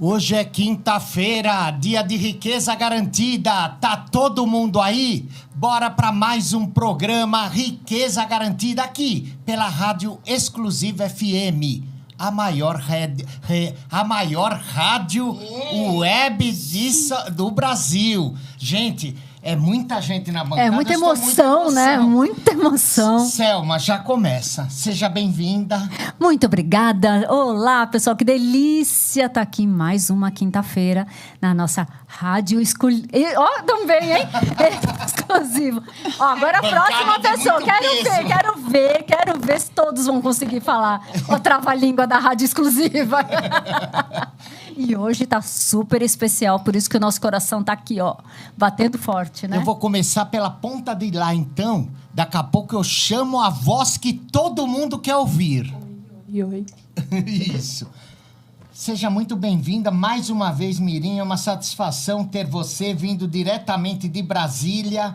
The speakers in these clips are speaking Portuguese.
Hoje é quinta-feira, dia de riqueza garantida. Tá todo mundo aí? Bora para mais um programa Riqueza Garantida aqui pela Rádio Exclusiva FM, a maior rádio web do Brasil. Gente, é muita gente na bancada. É muita emoção, né? Muita emoção. Selma, já começa. Seja bem-vinda. Muito obrigada. Olá, pessoal. Que delícia estar aqui mais uma quinta-feira na nossa rádio exclusiva. Ó, também, hein? Exclusivo. Ó, agora a próxima pessoa. Quero ver se todos vão conseguir falar o trava-língua da rádio exclusiva. E hoje tá super especial, por isso que o nosso coração tá aqui, ó, batendo forte, né? Eu vou começar pela ponta de lá, então. Daqui a pouco eu chamo a voz que todo mundo quer ouvir. Oi. Isso. Seja muito bem-vinda mais uma vez, Mirim. É uma satisfação ter você vindo diretamente de Brasília.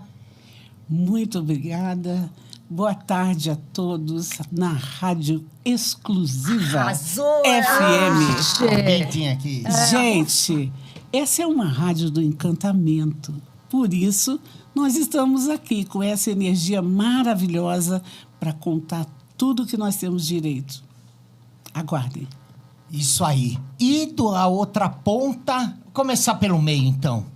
Muito obrigada. Boa tarde a todos na Rádio Exclusiva Arrasou! FM. Alguém tinha aqui. Gente, essa é uma rádio do encantamento. Por isso, nós estamos aqui com essa energia maravilhosa para contar tudo que nós temos direito. Aguardem. Isso aí. E da outra ponta, começar pelo meio, então.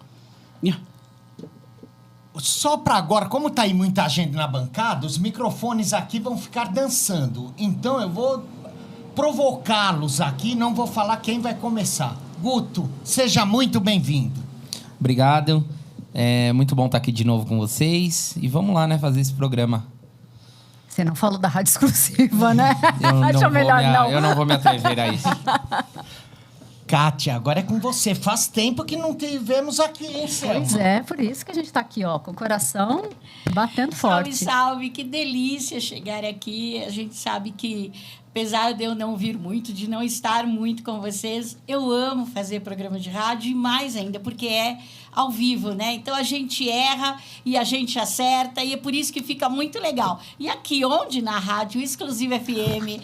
Só para agora, como tá aí muita gente na bancada, os microfones aqui vão ficar dançando. Então eu vou provocá-los aqui, não vou falar quem vai começar. Guto, seja muito bem-vindo. Obrigado. É muito bom estar aqui de novo com vocês. E vamos lá, né, fazer esse programa. Você não falou da rádio exclusiva, né? Eu não vou me atrever a isso. Kátia, agora é com você. Faz tempo que não tivemos aqui, hein, Selma? Pois é, por isso que a gente está aqui, ó, com o coração batendo forte. Salve, salve, que delícia chegar aqui. A gente sabe que, apesar de eu não vir muito, de não estar muito com vocês, eu amo fazer programa de rádio e mais ainda, porque é ao vivo, né? Então, a gente erra e a gente acerta e é por isso que fica muito legal. E aqui, onde? Na Rádio Exclusiva FM.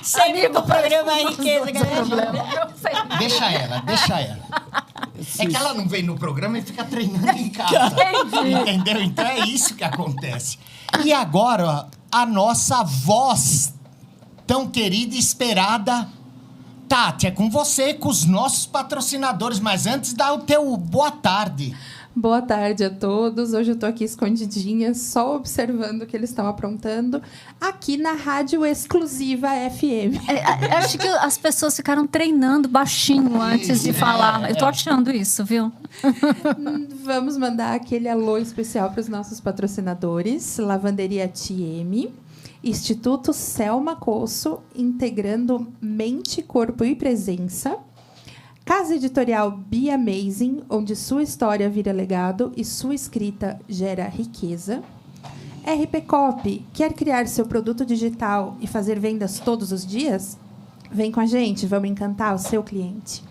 Sempre com o programa Riqueza Garantida. Deixa ela. É que ela não vem no programa e fica treinando em casa. Entendeu? Então, é isso que acontece. E agora, a nossa voz tão querida e esperada. Tati, é com você, com os nossos patrocinadores, mas antes dá o teu boa tarde. Boa tarde a todos. Hoje eu tô aqui escondidinha, só observando o que eles estão aprontando aqui na Rádio Exclusiva FM. Acho que as pessoas ficaram treinando baixinho antes de falar. Eu tô achando isso, viu? Vamos mandar aquele alô especial para os nossos patrocinadores. Lavanderia TM, Instituto Selma Cosso, integrando mente, corpo e presença. Casa Editorial Be Amazing, onde sua história vira legado e sua escrita gera riqueza. RP Copy, quer criar seu produto digital e fazer vendas todos os dias? Vem com a gente, vamos encantar o seu cliente.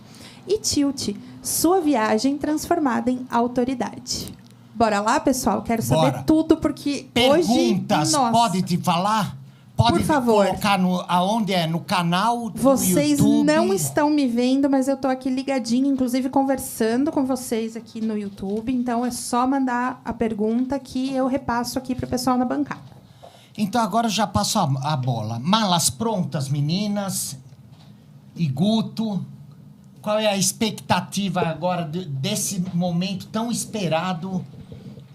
E Tilt, sua viagem transformada em autoridade. Bora lá, pessoal? Quero saber tudo, porque perguntas, hoje... pode te falar? Pode, por favor, colocar aonde é? No canal do Vocês YouTube? não estão me vendo, mas eu estou aqui ligadinha, inclusive conversando com vocês aqui no YouTube. Então, é só mandar a pergunta que eu repasso aqui para o pessoal na bancada. Então, agora eu já passo a bola. Malas prontas, meninas. E Guto, qual é a expectativa agora desse momento tão esperado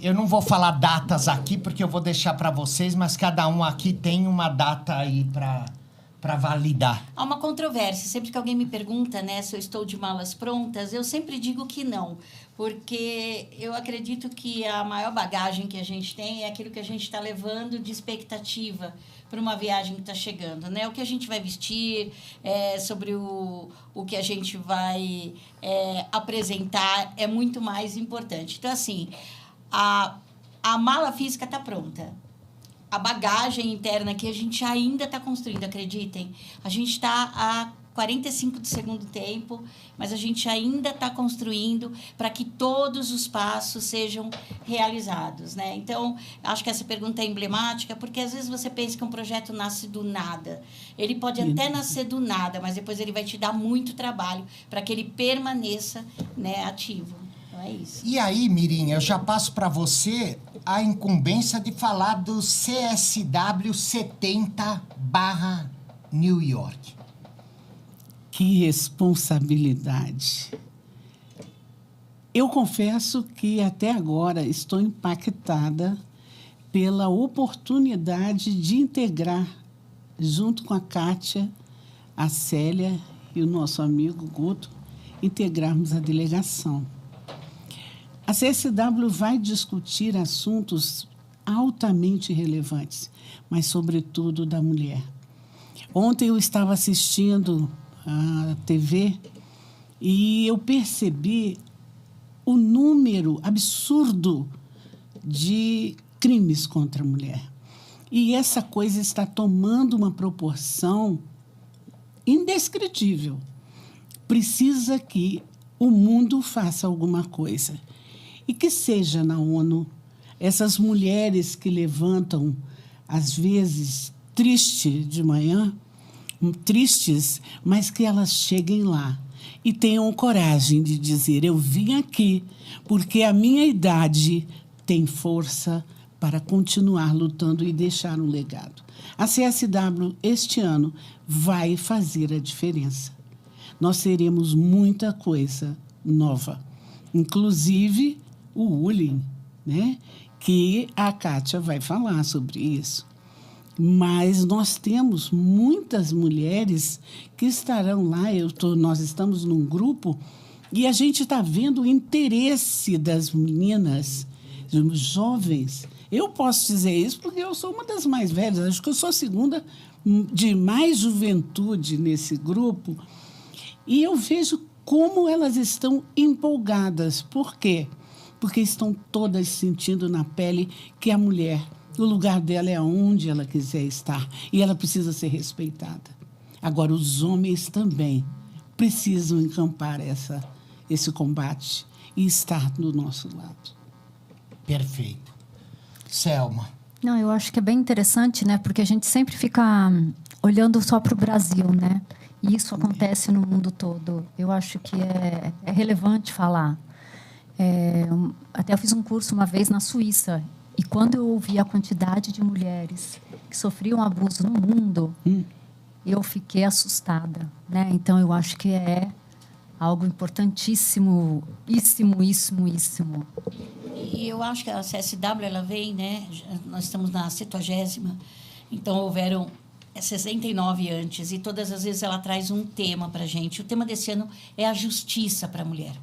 Eu não vou falar datas aqui, porque eu vou deixar para vocês, mas cada um aqui tem uma data aí para validar. Há uma controvérsia. Sempre que alguém me pergunta, né, se eu estou de malas prontas, eu sempre digo que não. Porque eu acredito que a maior bagagem que a gente tem é aquilo que a gente está levando de expectativa para uma viagem que está chegando, né? O que a gente vai vestir, sobre o que a gente vai apresentar é muito mais importante. Então, assim, a mala física está pronta. A bagagem interna que a gente ainda está construindo, acreditem. A gente está a 45 do segundo tempo, mas a gente ainda está construindo para que todos os passos sejam realizados, né? Então, acho que essa pergunta é emblemática, porque às vezes você pensa que um projeto nasce do nada. Ele pode até nascer do nada, mas depois ele vai te dar muito trabalho para que ele permaneça, né, ativo. Então, é isso. E aí, Mirim, eu já passo para você a incumbência de falar do CSW 70/New York. Que responsabilidade. Eu confesso que até agora estou impactada pela oportunidade de integrar, junto com a Kátia, a Célia e o nosso amigo Guto, integrarmos a delegação. A CSW vai discutir assuntos altamente relevantes, mas, sobretudo, da mulher. Ontem eu estava assistindo a TV e eu percebi o número absurdo de crimes contra a mulher. E essa coisa está tomando uma proporção indescritível. Precisa que o mundo faça alguma coisa. E que seja na ONU, essas mulheres que levantam, às vezes, triste de manhã, tristes, mas que elas cheguem lá e tenham coragem de dizer: eu vim aqui porque a minha idade tem força para continuar lutando e deixar um legado. A CSW, este ano, vai fazer a diferença. Nós teremos muita coisa nova, inclusive o bullying, né? Que a Kátia vai falar sobre isso. Mas nós temos muitas mulheres que estarão lá. Nós estamos num grupo e a gente está vendo o interesse das meninas, dos jovens. Eu posso dizer isso porque eu sou uma das mais velhas. Acho que eu sou a segunda de mais juventude nesse grupo. E eu vejo como elas estão empolgadas. Por quê? Porque estão todas sentindo na pele que a mulher, o lugar dela é onde ela quiser estar e ela precisa ser respeitada. Agora, os homens também precisam encampar esse combate e estar do nosso lado. Perfeito. Selma. Não, eu acho que é bem interessante, né? Porque a gente sempre fica olhando só para o Brasil, né? E isso acontece no mundo todo. Eu acho que é relevante falar. Até eu fiz um curso uma vez na Suíça. E quando eu ouvi a quantidade de mulheres que sofriam abuso no mundo, eu fiquei assustada, né? Então, eu acho que é algo importantíssimo, íssimo. E eu acho que a CSW, ela vem, né? Nós estamos na 70ª, então houveram 69 antes, e todas as vezes ela traz um tema para a gente. O tema desse ano é a justiça para a mulher.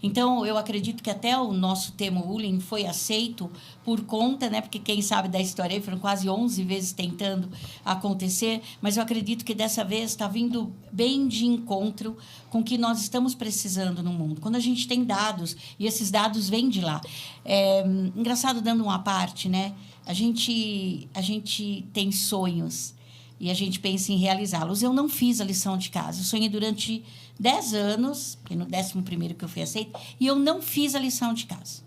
Então, eu acredito que até o nosso tema bullying foi aceito por conta, né? Porque quem sabe da história aí, foram quase 11 vezes tentando acontecer, mas eu acredito que dessa vez está vindo bem de encontro com o que nós estamos precisando no mundo. Quando a gente tem dados, e esses dados vêm de lá. Engraçado, dando uma parte, né? A gente tem sonhos e a gente pensa em realizá-los. Eu não fiz a lição de casa. Eu sonhei durante 10 anos, que no 11º que eu fui aceita, e eu não fiz a lição de casa.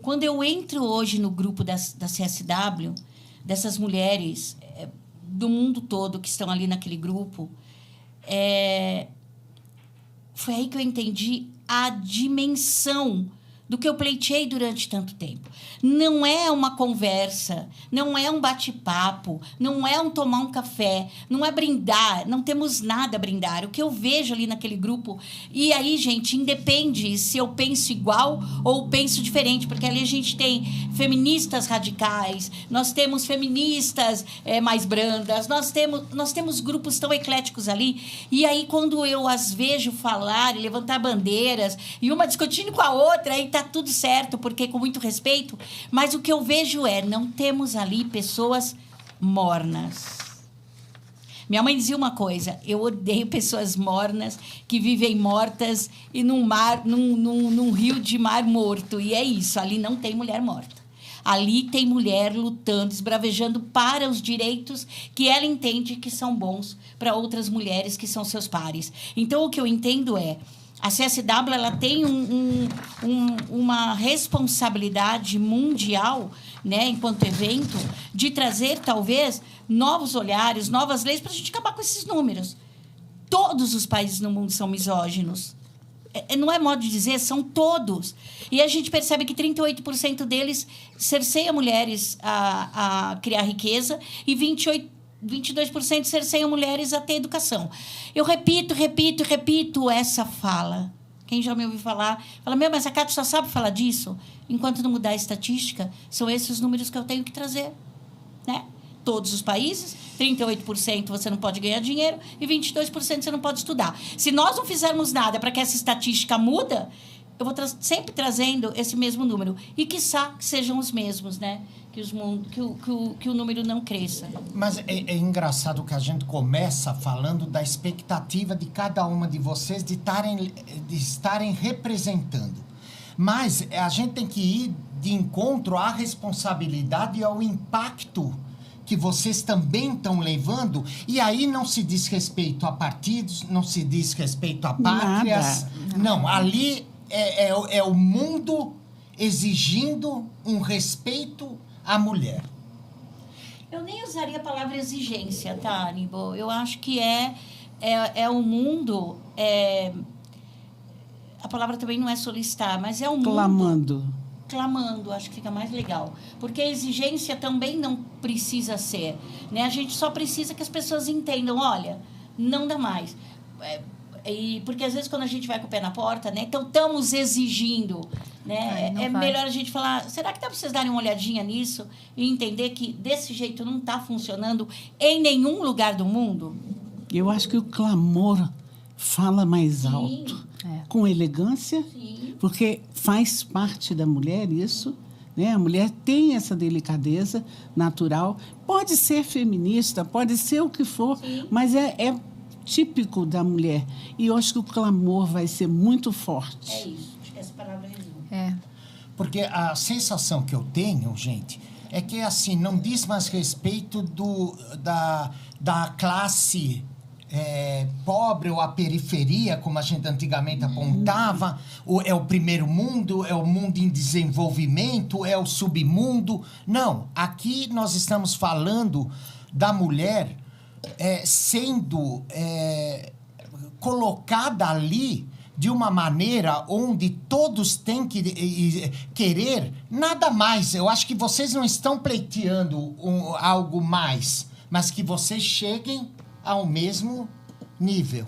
Quando eu entro hoje no grupo da CSW, dessas mulheres do mundo todo que estão ali naquele grupo, foi aí que eu entendi a dimensão do que eu pleiteei durante tanto tempo. Não é uma conversa, não é um bate-papo, não é um tomar um café, não é brindar, não temos nada a brindar. O que eu vejo ali naquele grupo... E aí, gente, independe se eu penso igual ou penso diferente, porque ali a gente tem feministas radicais, nós temos feministas mais brandas, nós temos grupos tão ecléticos ali. E aí, quando eu as vejo falar e levantar bandeiras, e uma discutindo com a outra, aí tá tudo certo, porque com muito respeito, mas o que eu vejo não temos ali pessoas mornas. Minha mãe dizia uma coisa: eu odeio pessoas mornas que vivem mortas e num rio de mar morto. E é isso, ali não tem mulher morta. Ali tem mulher lutando, esbravejando para os direitos que ela entende que são bons para outras mulheres que são seus pares. Então, o que eu entendo a CSW ela tem uma responsabilidade mundial, né, enquanto evento, de trazer, talvez, novos olhares, novas leis, para a gente acabar com esses números. Todos os países no mundo são misóginos. Não é modo de dizer, são todos. E a gente percebe que 38% deles cerceiam mulheres a criar riqueza e 22% cerceiam mulheres a ter educação. Eu repito essa fala. Quem já me ouviu falar, fala, mas a Cátia só sabe falar disso? Enquanto não mudar a estatística, são esses os números que eu tenho que trazer. Né? Todos os países, 38% você não pode ganhar dinheiro e 22% você não pode estudar. Se nós não fizermos nada para que essa estatística muda, eu vou sempre trazendo esse mesmo número. E, quiçá, que sejam os mesmos, né? Que o número não cresça. Mas é engraçado que a gente começa falando da expectativa de cada uma de vocês de estarem representando. Mas a gente tem que ir de encontro à responsabilidade e ao impacto que vocês também estão levando. E aí não se diz respeito a partidos, não se diz respeito a pátrias. Nada. Não, ali é o mundo exigindo um respeito à mulher. Eu nem usaria a palavra exigência, tá, Aníbal? Eu acho que é o mundo... a palavra também não é solicitar, mas é o mundo... Clamando, acho que fica mais legal. Porque a exigência também não precisa ser. Né? A gente só precisa que as pessoas entendam, olha, não dá mais. Porque, às vezes, quando a gente vai com o pé na porta, né? Então, estamos exigindo. Né? Melhor a gente falar, será que dá para vocês darem uma olhadinha nisso e entender que desse jeito não está funcionando em nenhum lugar do mundo? Eu acho que o clamor fala mais alto. Com elegância. Sim. Porque faz parte da mulher isso, né? A mulher tem essa delicadeza natural. Pode ser feminista, pode ser o que for, sim, mas é típico da mulher. E eu acho que o clamor vai ser muito forte. É isso. Acho que essa palavra resume. Porque a sensação que eu tenho, gente, é que assim, não diz mais respeito da classe... pobre ou a periferia, como a gente antigamente apontava, é o primeiro mundo, é o mundo em desenvolvimento, é o submundo. Não, aqui nós estamos falando da mulher sendo colocada ali de uma maneira onde todos têm que querer nada mais. Eu acho que vocês não estão pleiteando algo mais, mas que vocês cheguem ao mesmo nível.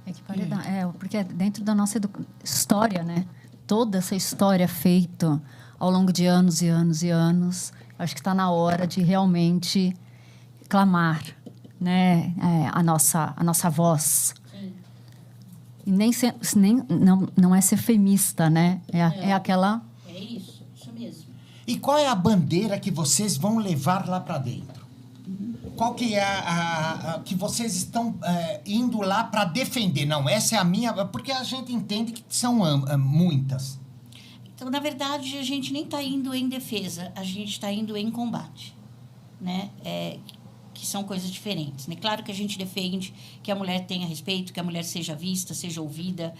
Equiparidade. Porque dentro da nossa história, né? Toda essa história feita ao longo de anos e anos e anos, acho que está na hora de realmente clamar, né? A nossa voz. Sim. E não é ser femista, né? É aquela... É isso mesmo. E qual é a bandeira que vocês vão levar lá para dentro? Qual que é a que vocês estão indo lá para defender? Não, essa é a minha... Porque a gente entende que são muitas. Então, na verdade, a gente nem está indo em defesa, a gente está indo em combate. Né? Que são coisas diferentes. Né? Claro que a gente defende que a mulher tenha respeito, que a mulher seja vista, seja ouvida,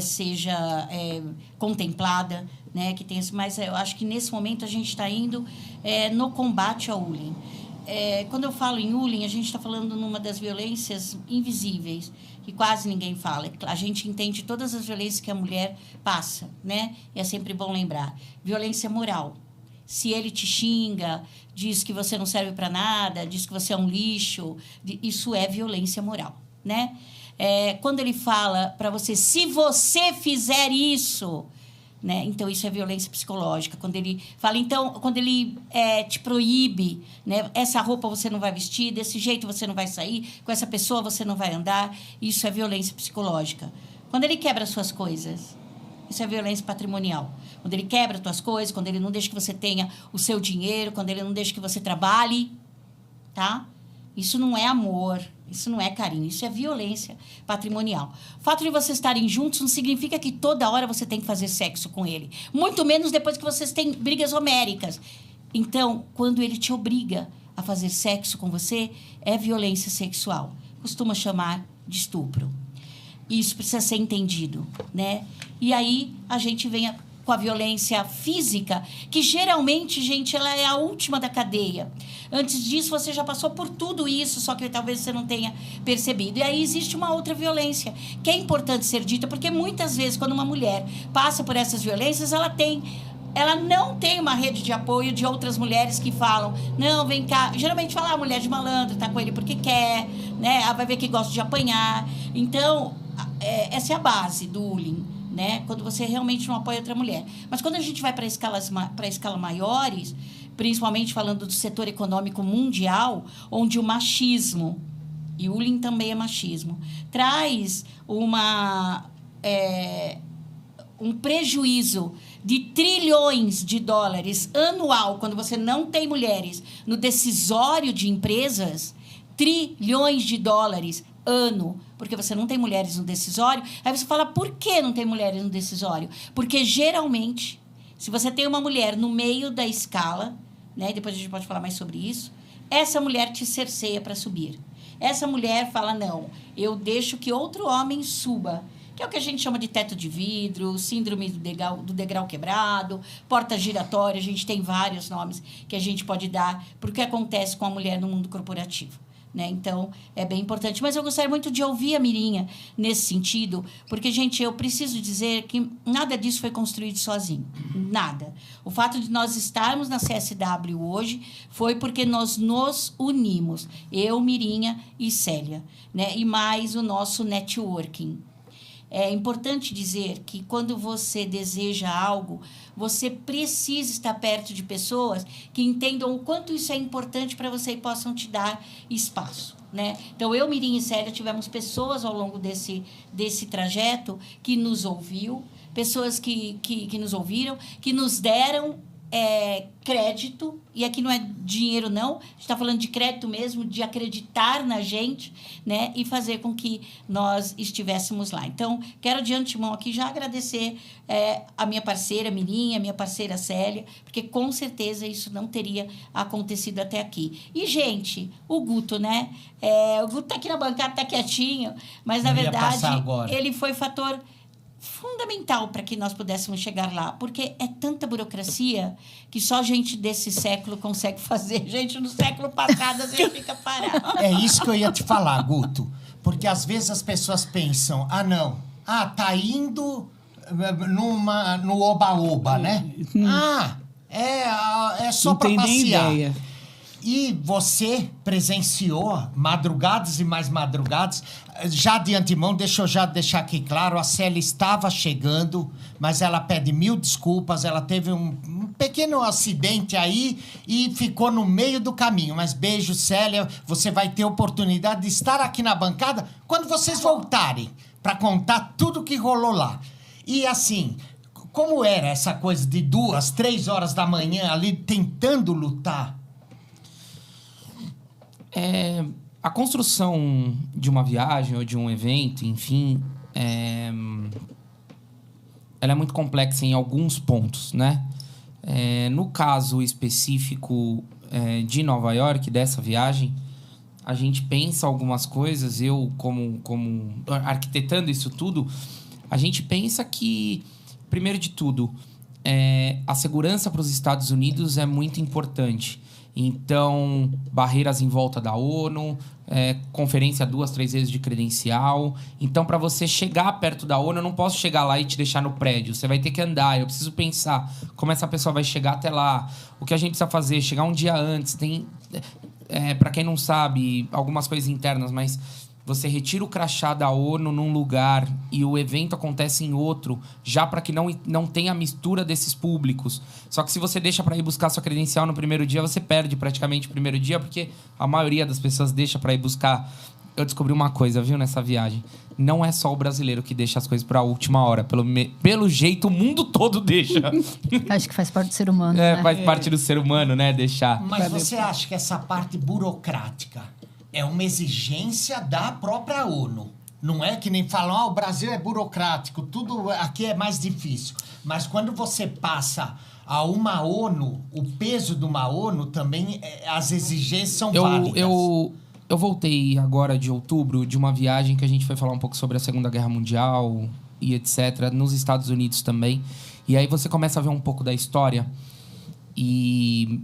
seja contemplada, né? Que tenha, mas eu acho que, nesse momento, a gente está indo no combate ao bullying. quando eu falo em bullying, a gente está falando numa das violências invisíveis, que quase ninguém fala. A gente entende todas as violências que a mulher passa, né? E é sempre bom lembrar. Violência moral. Se ele te xinga, diz que você não serve para nada, diz que você é um lixo, isso é violência moral, né? Quando ele fala para você, se você fizer isso, né? Então, isso é violência psicológica. Quando ele fala, então, quando ele te proíbe, né? Essa roupa você não vai vestir, desse jeito você não vai sair, com essa pessoa você não vai andar, isso é violência psicológica. Quando ele quebra suas coisas, isso é violência patrimonial. Quando ele quebra suas coisas, quando ele não deixa que você tenha o seu dinheiro, quando ele não deixa que você trabalhe, tá? Isso não é amor, isso não é carinho, isso é violência patrimonial. O fato de vocês estarem juntos não significa que toda hora você tem que fazer sexo com ele. Muito menos depois que vocês têm brigas homéricas. Então, quando ele te obriga a fazer sexo com você, é violência sexual. Costuma chamar de estupro. Isso precisa ser entendido, né? E aí, a gente vem com a violência física, que geralmente, gente, ela é a última da cadeia. Antes disso, você já passou por tudo isso, só que talvez você não tenha percebido. E aí existe uma outra violência, que é importante ser dita, porque muitas vezes, quando uma mulher passa por essas violências, ela não tem uma rede de apoio de outras mulheres que falam, não, vem cá. Geralmente fala, mulher de malandro, tá com ele porque quer, né? Vai ver que gosta de apanhar. Então, essa é a base do bullying, né? Quando você realmente não apoia outra mulher. Mas quando a gente vai para escalas maiores, principalmente falando do setor econômico mundial, onde o machismo, e o bullying também é machismo, traz um prejuízo de trilhões de dólares anual, quando você não tem mulheres no decisório de empresas, trilhões de dólares ano, porque você não tem mulheres no decisório. Aí você fala, por que não tem mulheres no decisório? Porque, geralmente, se você tem uma mulher no meio da escala, né, depois a gente pode falar mais sobre isso, essa mulher te cerceia para subir. Essa mulher fala, não, eu deixo que outro homem suba, que é o que a gente chama de teto de vidro, síndrome do degrau quebrado, porta giratória, a gente tem vários nomes que a gente pode dar para o que acontece com a mulher no mundo corporativo. Né? Então, é bem importante. Mas eu gostaria muito de ouvir a Mirinha nesse sentido, porque, gente, eu preciso dizer que nada disso foi construído sozinho. Nada. O fato de nós estarmos na CSW hoje foi porque nós nos unimos. Eu, Mirinha e Célia. Né? E mais o nosso networking. É importante dizer que quando você deseja algo, você precisa estar perto de pessoas que entendam o quanto isso é importante para você e possam te dar espaço, né? Então, eu, Mirinha e Célia, tivemos pessoas ao longo desse trajeto que nos ouviu, pessoas que nos ouviram, que nos deram crédito, e aqui não é dinheiro, não, a gente está falando de crédito mesmo, de acreditar na gente, né, e fazer com que nós estivéssemos lá. Então, quero de antemão aqui já agradecer a minha parceira Mirinha, a minha parceira Célia, porque com certeza isso não teria acontecido até aqui. E, gente, o Guto, né? O Guto está aqui na bancada, está quietinho, mas, na verdade, ele foi fator fundamental para que nós pudéssemos chegar lá, porque é tanta burocracia que só gente desse século consegue fazer. Gente, no século passado, a gente fica parado. É isso que eu ia te falar, Guto. Porque às vezes as pessoas pensam, tá indo no oba-oba, né? É só para passear. Nem ideia. E você presenciou madrugadas e mais madrugadas. Já de antemão, deixa eu já deixar aqui claro, a Célia estava chegando, mas ela pede 1000 desculpas, ela teve um pequeno acidente aí e ficou no meio do caminho. Mas beijo, Célia, você vai ter oportunidade de estar aqui na bancada quando vocês voltarem, para contar tudo que rolou lá. E assim, como era essa coisa de 2, 3 horas da manhã ali tentando lutar? A construção de uma viagem ou de um evento, enfim, ela é muito complexa em alguns pontos, né? No caso específico de Nova York, dessa viagem, a gente pensa algumas coisas, eu como arquitetando isso tudo, a gente pensa que, primeiro de tudo, a segurança para os Estados Unidos é muito importante. Então, barreiras em volta da ONU, conferência 2, 3 vezes de credencial. Então, para você chegar perto da ONU, eu não posso chegar lá e te deixar no prédio. Você vai ter que andar. Eu preciso pensar como essa pessoa vai chegar até lá. O que a gente precisa fazer? Chegar um dia antes. Tem, para quem não sabe, algumas coisas internas, mas você retira o crachá da ONU num lugar e o evento acontece em outro, já para que não tenha mistura desses públicos. Só que se você deixa para ir buscar sua credencial no primeiro dia, você perde praticamente o primeiro dia, porque a maioria das pessoas deixa para ir buscar. Eu descobri uma coisa, viu, nessa viagem. Não é só o brasileiro que deixa as coisas para a última hora. Pelo jeito, o mundo todo deixa. Acho que faz parte do ser humano, né? Faz parte do ser humano, né? Deixar. Mas você acha que essa parte burocrática é uma exigência da própria ONU? Não é que nem falam, o Brasil é burocrático, tudo aqui é mais difícil. Mas quando você passa a uma ONU, o peso de uma ONU também, as exigências são válidas. Eu voltei agora de outubro de uma viagem que a gente foi falar um pouco sobre a Segunda Guerra Mundial e etc. Nos Estados Unidos também. E aí você começa a ver um pouco da história. E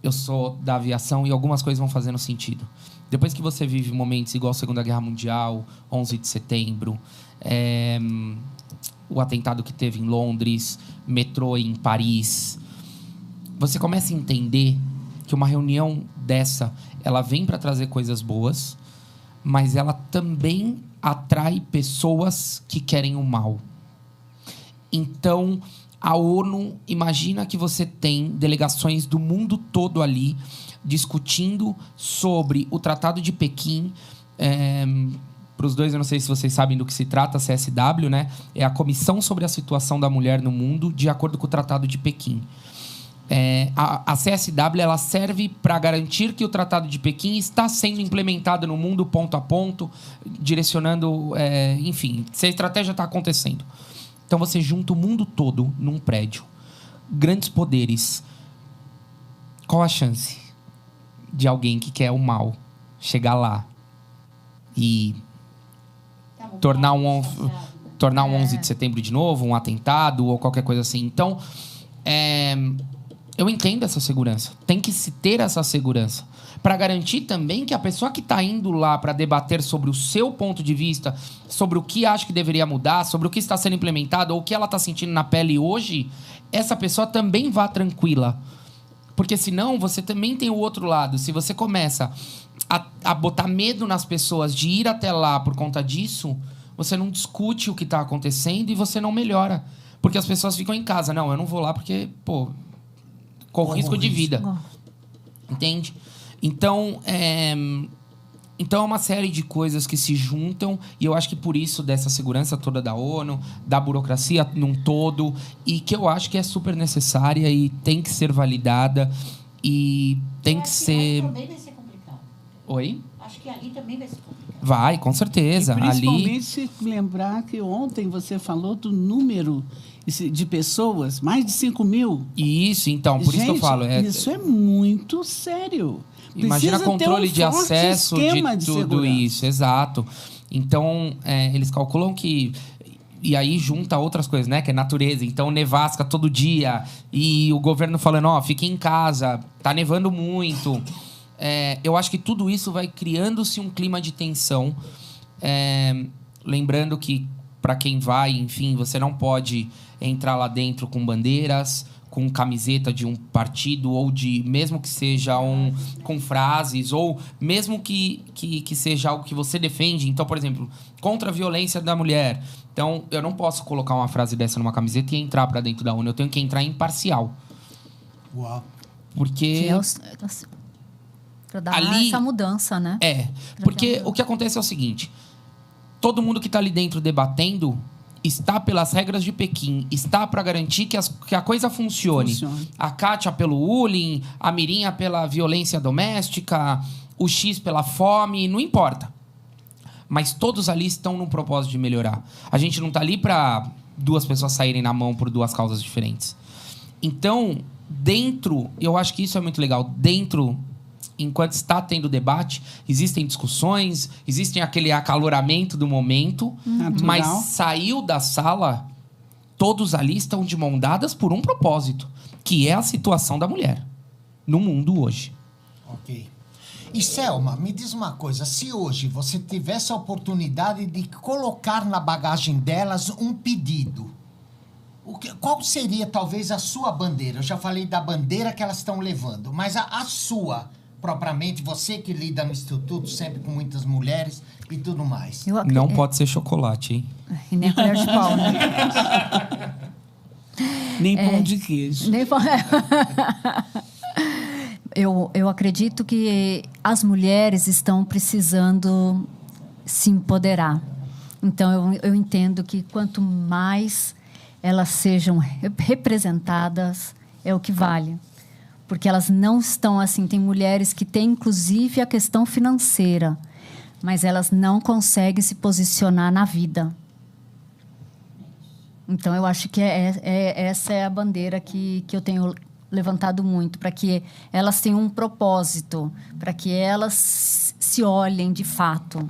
eu sou da aviação e algumas coisas vão fazendo sentido. Depois que você vive momentos igual a Segunda Guerra Mundial, 11 de setembro, o atentado que teve em Londres, metrô em Paris, você começa a entender que uma reunião dessa, ela vem para trazer coisas boas, mas ela também atrai pessoas que querem o mal. Então, a ONU, imagina que você tem delegações do mundo todo ali discutindo sobre o Tratado de Pequim. Para os dois, eu não sei se vocês sabem do que se trata, a CSW, né? É a Comissão sobre a Situação da Mulher no Mundo, de acordo com o Tratado de Pequim. A CSW, ela serve para garantir que o Tratado de Pequim está sendo implementado no mundo ponto a ponto, direcionando, enfim, se a estratégia está acontecendo. Então, você junta o mundo todo num prédio. Grandes poderes. Qual a chance de alguém que quer o mal chegar lá e tornar um 11 de setembro de novo, um atentado ou qualquer coisa assim? Então, eu entendo essa segurança. Tem que se ter essa segurança para garantir também que a pessoa que está indo lá para debater sobre o seu ponto de vista, sobre o que acha que deveria mudar, sobre o que está sendo implementado ou o que ela está sentindo na pele hoje, essa pessoa também vá tranquila. Porque senão você também tem o outro lado. Se você começa a botar medo nas pessoas de ir até lá por conta disso, você não discute o que está acontecendo e você não melhora. Porque as pessoas ficam em casa. Não, eu não vou lá porque, corro risco de vida. Entende? Então, é uma série de coisas que se juntam, e eu acho que por isso dessa segurança toda da ONU, da burocracia num todo, e que eu acho que é super necessária e tem que ser validada e tem que ser... Também vai ser complicado. Oi? Acho que ali também vai ser complicado. Vai, com certeza. E principalmente lembrar que ontem você falou do número de pessoas, mais de 5 mil. Isso, então, por isso que eu falo. Isso é muito sério. Imagina controle de acesso de tudo segurança. Isso, exato. Então, eles calculam que... E aí junta outras coisas, né? Que é natureza. Então, nevasca todo dia. E o governo falando, fique em casa. Tá nevando muito. Eu acho que tudo isso vai criando-se um clima de tensão. Lembrando que, para quem vai, enfim, você não pode entrar lá dentro com bandeiras, com camiseta de um partido, ou mesmo que seja com frases, ou mesmo que seja algo que você defende. Então, por exemplo, contra a violência da mulher. Então, eu não posso colocar uma frase dessa numa camiseta e entrar para dentro da ONU. Eu tenho que entrar imparcial. Uau. Porque... Para dar ali, essa mudança, né? Porque o que acontece é o seguinte. Todo mundo que está ali dentro debatendo está pelas regras de Pequim, está para garantir que a coisa funcione. A Kátia pelo bullying, a Mirinha pela violência doméstica, o X pela fome, não importa. Mas todos ali estão num propósito de melhorar. A gente não está ali para 2 pessoas saírem na mão por 2 causas diferentes. Então, dentro, eu acho que isso é muito legal, dentro... Enquanto está tendo debate, existem discussões, existem aquele acaloramento do momento, mas saiu da sala, todos ali estão de mão dadas por um propósito, que é a situação da mulher no mundo hoje. Ok. E, Selma, me diz uma coisa. Se hoje você tivesse a oportunidade de colocar na bagagem delas um pedido, qual seria, talvez, a sua bandeira? Eu já falei da bandeira que elas estão levando, mas a sua, propriamente, você que lida no Instituto sempre com muitas mulheres e tudo mais. Não pode ser chocolate, hein? E nem colher de pau, né? Nem pão de queijo. Nem pão... Eu acredito que as mulheres estão precisando se empoderar. Então, eu entendo que quanto mais elas sejam representadas, é o que vale. Porque elas não estão assim... Tem mulheres que têm, inclusive, a questão financeira, mas elas não conseguem se posicionar na vida. Então, eu acho que essa é a bandeira que eu tenho levantado muito, para que elas tenham um propósito, para que elas se olhem de fato.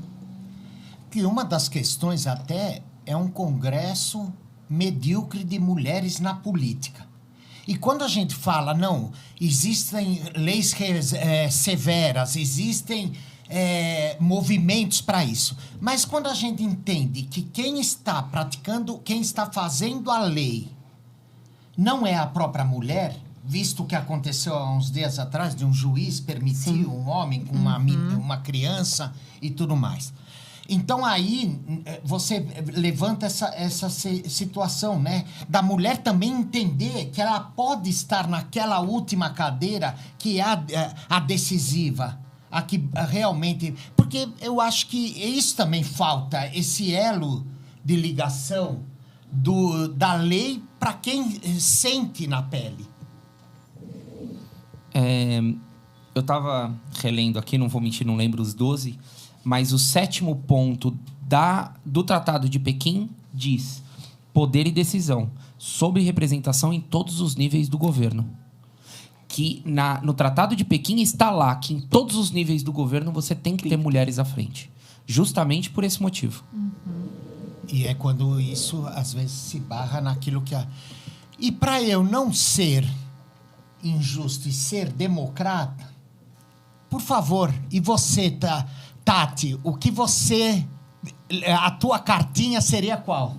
Que uma das questões até é um congresso medíocre de mulheres na política. E quando a gente fala, não, existem leis severas, existem movimentos para isso. Mas quando a gente entende que quem está praticando, quem está fazendo a lei não é a própria mulher, visto o que aconteceu há uns dias atrás, de um juiz permitir um homem com uma criança e tudo mais. Então, aí, você levanta essa situação, né? Da mulher também entender que ela pode estar naquela última cadeira que é a decisiva. A que realmente... Porque eu acho que isso também falta, esse elo de ligação da lei para quem sente na pele. Eu estava relendo aqui, não vou mentir, não lembro os 12, mas o 7º ponto do Tratado de Pequim diz: poder e decisão sobre representação em todos os níveis do governo. Que no Tratado de Pequim está lá que em todos os níveis do governo você tem que ter mulheres à frente. Justamente por esse motivo. E é quando isso, às vezes, se barra naquilo que... E para eu não ser injusto e ser democrata, por favor, e você, Tati, a tua cartinha seria qual?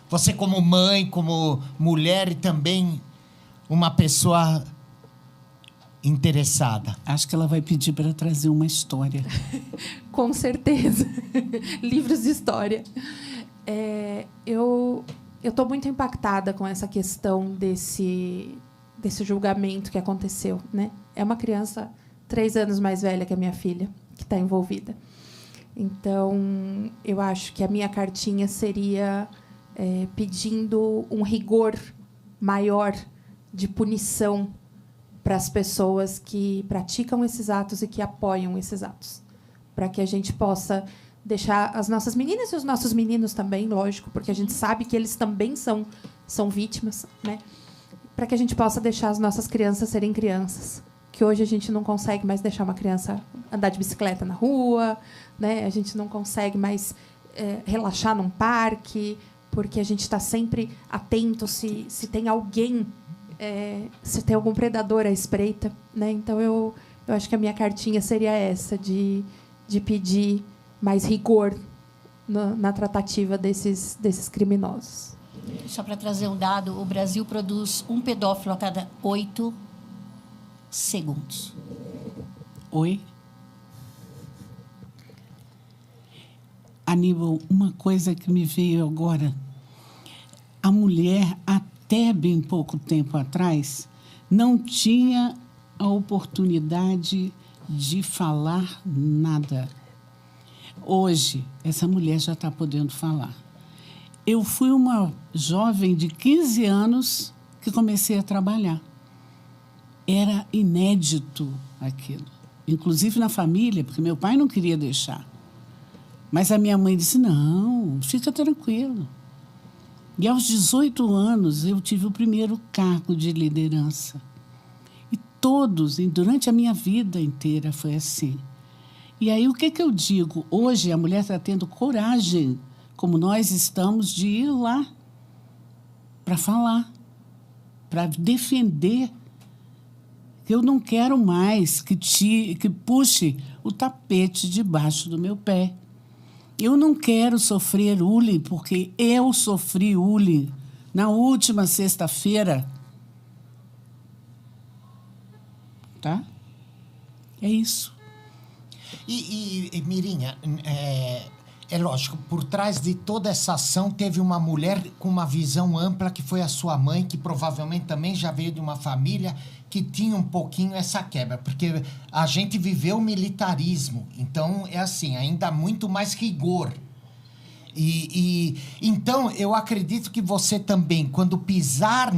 Você como mãe, como mulher e também uma pessoa interessada. Acho que ela vai pedir para trazer uma história. Com certeza. Livros de história. Eu estou muito impactada com essa questão desse julgamento que aconteceu, né? É uma criança 3 anos mais velha que a minha filha que está envolvida. Então, eu acho que a minha cartinha seria pedindo um rigor maior de punição para as pessoas que praticam esses atos e que apoiam esses atos, para que a gente possa deixar as nossas meninas e os nossos meninos também, lógico, porque a gente sabe que eles também são vítimas, né? Para que a gente possa deixar as nossas crianças serem crianças, que hoje a gente não consegue mais deixar uma criança andar de bicicleta na rua, né? A gente não consegue mais relaxar num parque, porque a gente está sempre atento se tem alguém, se tem algum predador à espreita, né? Então, eu acho que a minha cartinha seria essa, de pedir mais rigor na tratativa desses criminosos. Só para trazer um dado, o Brasil produz um pedófilo a cada 8 segundos. Oi? Aníbal, uma coisa que me veio agora. A mulher, até bem pouco tempo atrás, não tinha a oportunidade de falar nada. Hoje, essa mulher já está podendo falar. Eu fui uma jovem de 15 anos que comecei a trabalhar. Era inédito aquilo. Inclusive na família, porque meu pai não queria deixar. Mas a minha mãe disse, não, fica tranquilo. E aos 18 anos, eu tive o primeiro cargo de liderança. E durante a minha vida inteira, foi assim. E aí, o que eu digo? Hoje, a mulher está tendo coragem, como nós estamos, de ir lá para falar, para defender Eu não quero mais que puxe o tapete debaixo do meu pé. Eu não quero sofrer bullying, porque eu sofri bullying na última sexta-feira. Tá? É isso. E Mirinha, é lógico, por trás de toda essa ação teve uma mulher com uma visão ampla, que foi a sua mãe, que provavelmente também já veio de uma família que tinha um pouquinho essa quebra, porque a gente viveu o militarismo, então é assim, ainda muito mais rigor. Então, eu acredito que você também, quando pisar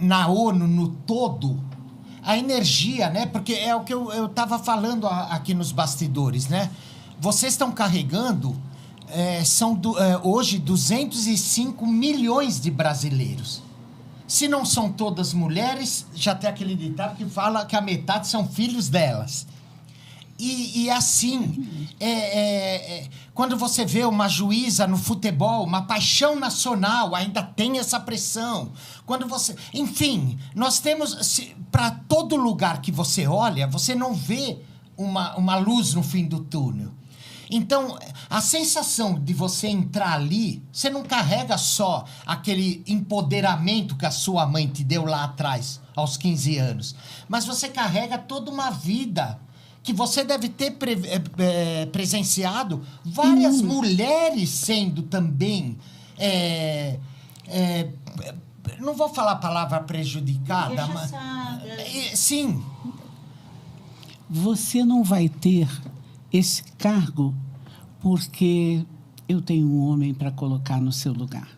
na ONU no todo, a energia, né? Porque é o que eu estava falando aqui nos bastidores, né? Vocês estão carregando, hoje, 205 milhões de brasileiros. Se não são todas mulheres, já tem aquele ditado que fala que a metade são filhos delas. E assim, quando você vê uma juíza no futebol, uma paixão nacional, ainda tem essa pressão. Quando você... Enfim, nós temos... Para todo lugar que você olha, você não vê uma luz no fim do túnel. Então, a sensação de você entrar ali, você não carrega só aquele empoderamento que a sua mãe te deu lá atrás, aos 15 anos. Mas você carrega toda uma vida que você deve ter presenciado várias mulheres sendo também... não vou falar a palavra prejudicada, mas... Sim. Você não vai ter esse cargo porque eu tenho um homem para colocar no seu lugar.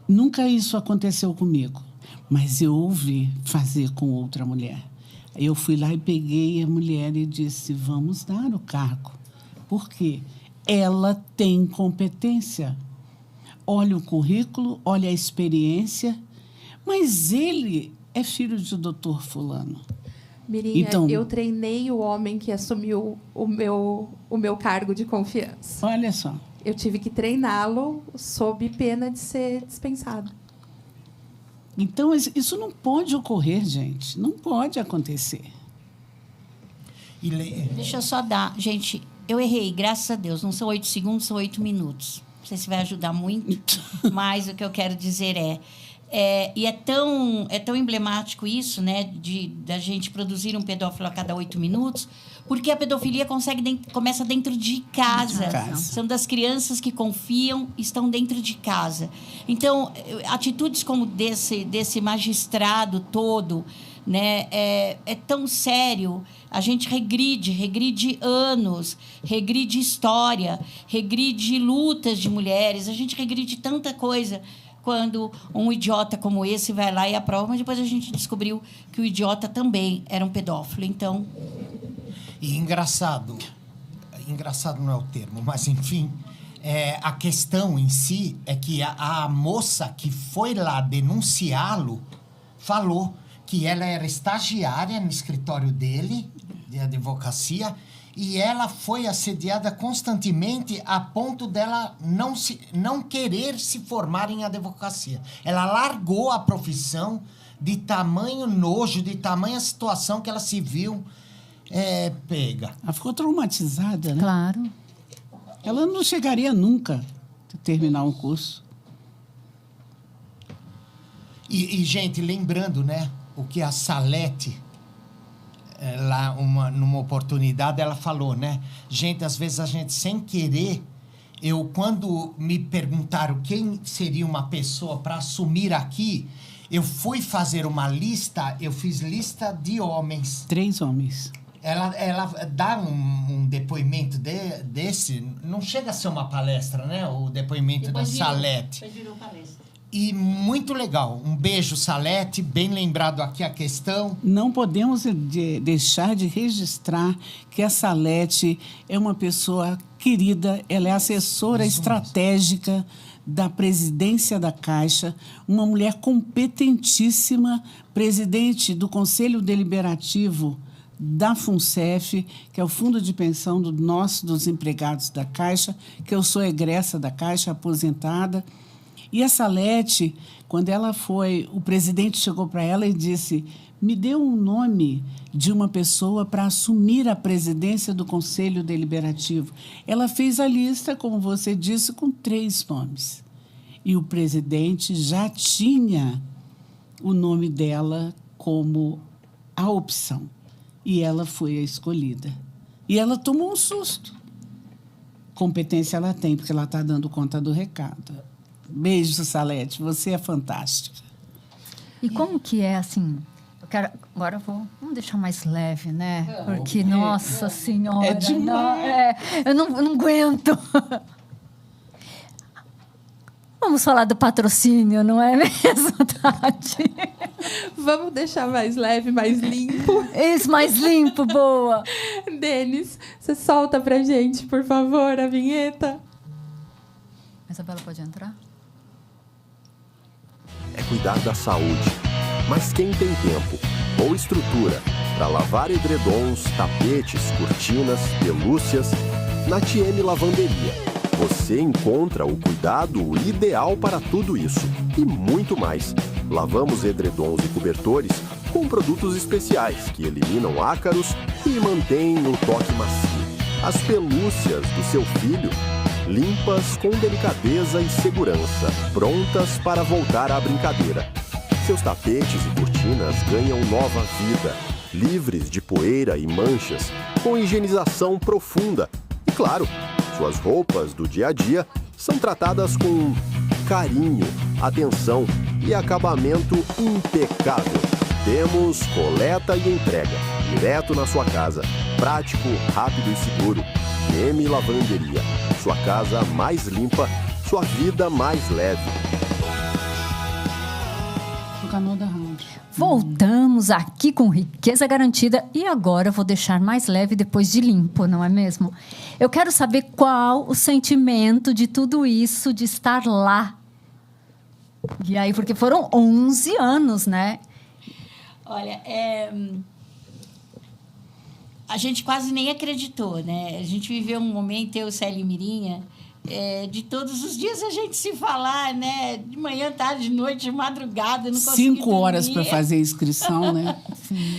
Nunca isso aconteceu comigo, mas eu ouvi fazer com outra mulher. Eu fui lá e peguei a mulher e disse, vamos dar o cargo. Por quê? Ela tem competência. Olha o currículo, olha a experiência, mas ele é filho de doutor fulano. Mirinha, então, eu treinei o homem que assumiu o meu cargo de confiança. Olha só. Eu tive que treiná-lo sob pena de ser dispensado. Então, isso não pode ocorrer, gente. Não pode acontecer. Deixa eu só dar... Gente, eu errei, graças a Deus. Não são 8 segundos, são 8 minutos. Não sei se vai ajudar muito, mas o que eu quero dizer e é tão emblemático isso, né, da gente produzir um pedófilo a cada 8 minutos, porque a pedofilia começa dentro de casa. São das crianças que confiam, estão dentro de casa. Então, atitudes como desse magistrado todo, né, é tão sério. A gente regride anos, regride história, regride lutas de mulheres, a gente regride tanta coisa quando um idiota como esse vai lá e aprova, mas depois a gente descobriu que o idiota também era um pedófilo, então... E engraçado não é o termo, mas enfim, a questão em si é que a moça que foi lá denunciá-lo falou que ela era estagiária no escritório dele, de advocacia, e ela foi assediada constantemente a ponto dela não querer se formar em advocacia. Ela largou a profissão de tamanho nojo, de tamanha situação que ela se viu pega. Ela ficou traumatizada, né? Claro. Ela não chegaria nunca a terminar um curso. E gente, lembrando, né, o que a Salete... lá numa oportunidade ela falou, né? Gente, às vezes a gente sem querer, quando me perguntaram quem seria uma pessoa para assumir aqui, eu fui fazer uma lista, eu fiz lista de homens. 3 homens. Ela dá um depoimento desse, não chega a ser uma palestra, né? O depoimento da Salete. Virou palestra. E muito legal. Um beijo, Salete. Bem lembrado aqui a questão. Não podemos deixar de registrar que a Salete é uma pessoa querida, ela é assessora estratégica da presidência da Caixa, uma mulher competentíssima, presidente do Conselho Deliberativo da FUNCEF, que é o Fundo de Pensão dos Empregados da Caixa, que eu sou egressa da Caixa, aposentada. E a Salete, quando ela foi, o presidente chegou para ela e disse: me dê um nome de uma pessoa para assumir a presidência do Conselho Deliberativo. Ela fez a lista, como você disse, com 3 nomes. E o presidente já tinha o nome dela como a opção. E ela foi a escolhida. E ela tomou um susto. Competência ela tem, porque ela está dando conta do recado. Beijo, Salete, você é fantástica. E como que é, assim... Agora vamos deixar mais leve, né? Porque, nossa Senhora... É demais. Eu não aguento. Vamos falar do patrocínio, não é mesmo, Tati? Vamos deixar mais leve, mais limpo. Isso, mais limpo, boa. Denis, você solta pra gente, por favor, a vinheta. A Isabela pode entrar? É cuidar da saúde. Mas quem tem tempo ou estrutura para lavar edredons, tapetes, cortinas, pelúcias, na TM Lavanderia você encontra o cuidado ideal para tudo isso e muito mais. Lavamos edredons e cobertores com produtos especiais que eliminam ácaros e mantêm o toque macio. As pelúcias do seu filho, limpas com delicadeza e segurança, prontas para voltar à brincadeira. Seus tapetes e cortinas ganham nova vida, livres de poeira e manchas, com higienização profunda. E claro, suas roupas do dia a dia são tratadas com carinho, atenção e acabamento impecável. Temos coleta e entrega, direto na sua casa. Prático, rápido e seguro. TM Lavanderia. Sua casa mais limpa, sua vida mais leve. Canal da rádio. Voltamos aqui com Riqueza Garantida e agora eu vou deixar mais leve depois de limpo, não é mesmo? Eu quero saber qual o sentimento de tudo isso, de estar lá. E aí, porque foram 11 anos, né? Olha, a gente quase nem acreditou, né? A gente viveu um momento, eu, Célia e Mirinha, de todos os dias a gente se falar, né? De manhã, tarde, de noite, de madrugada, não consegui 5 horas dormir. para fazer a inscrição, né?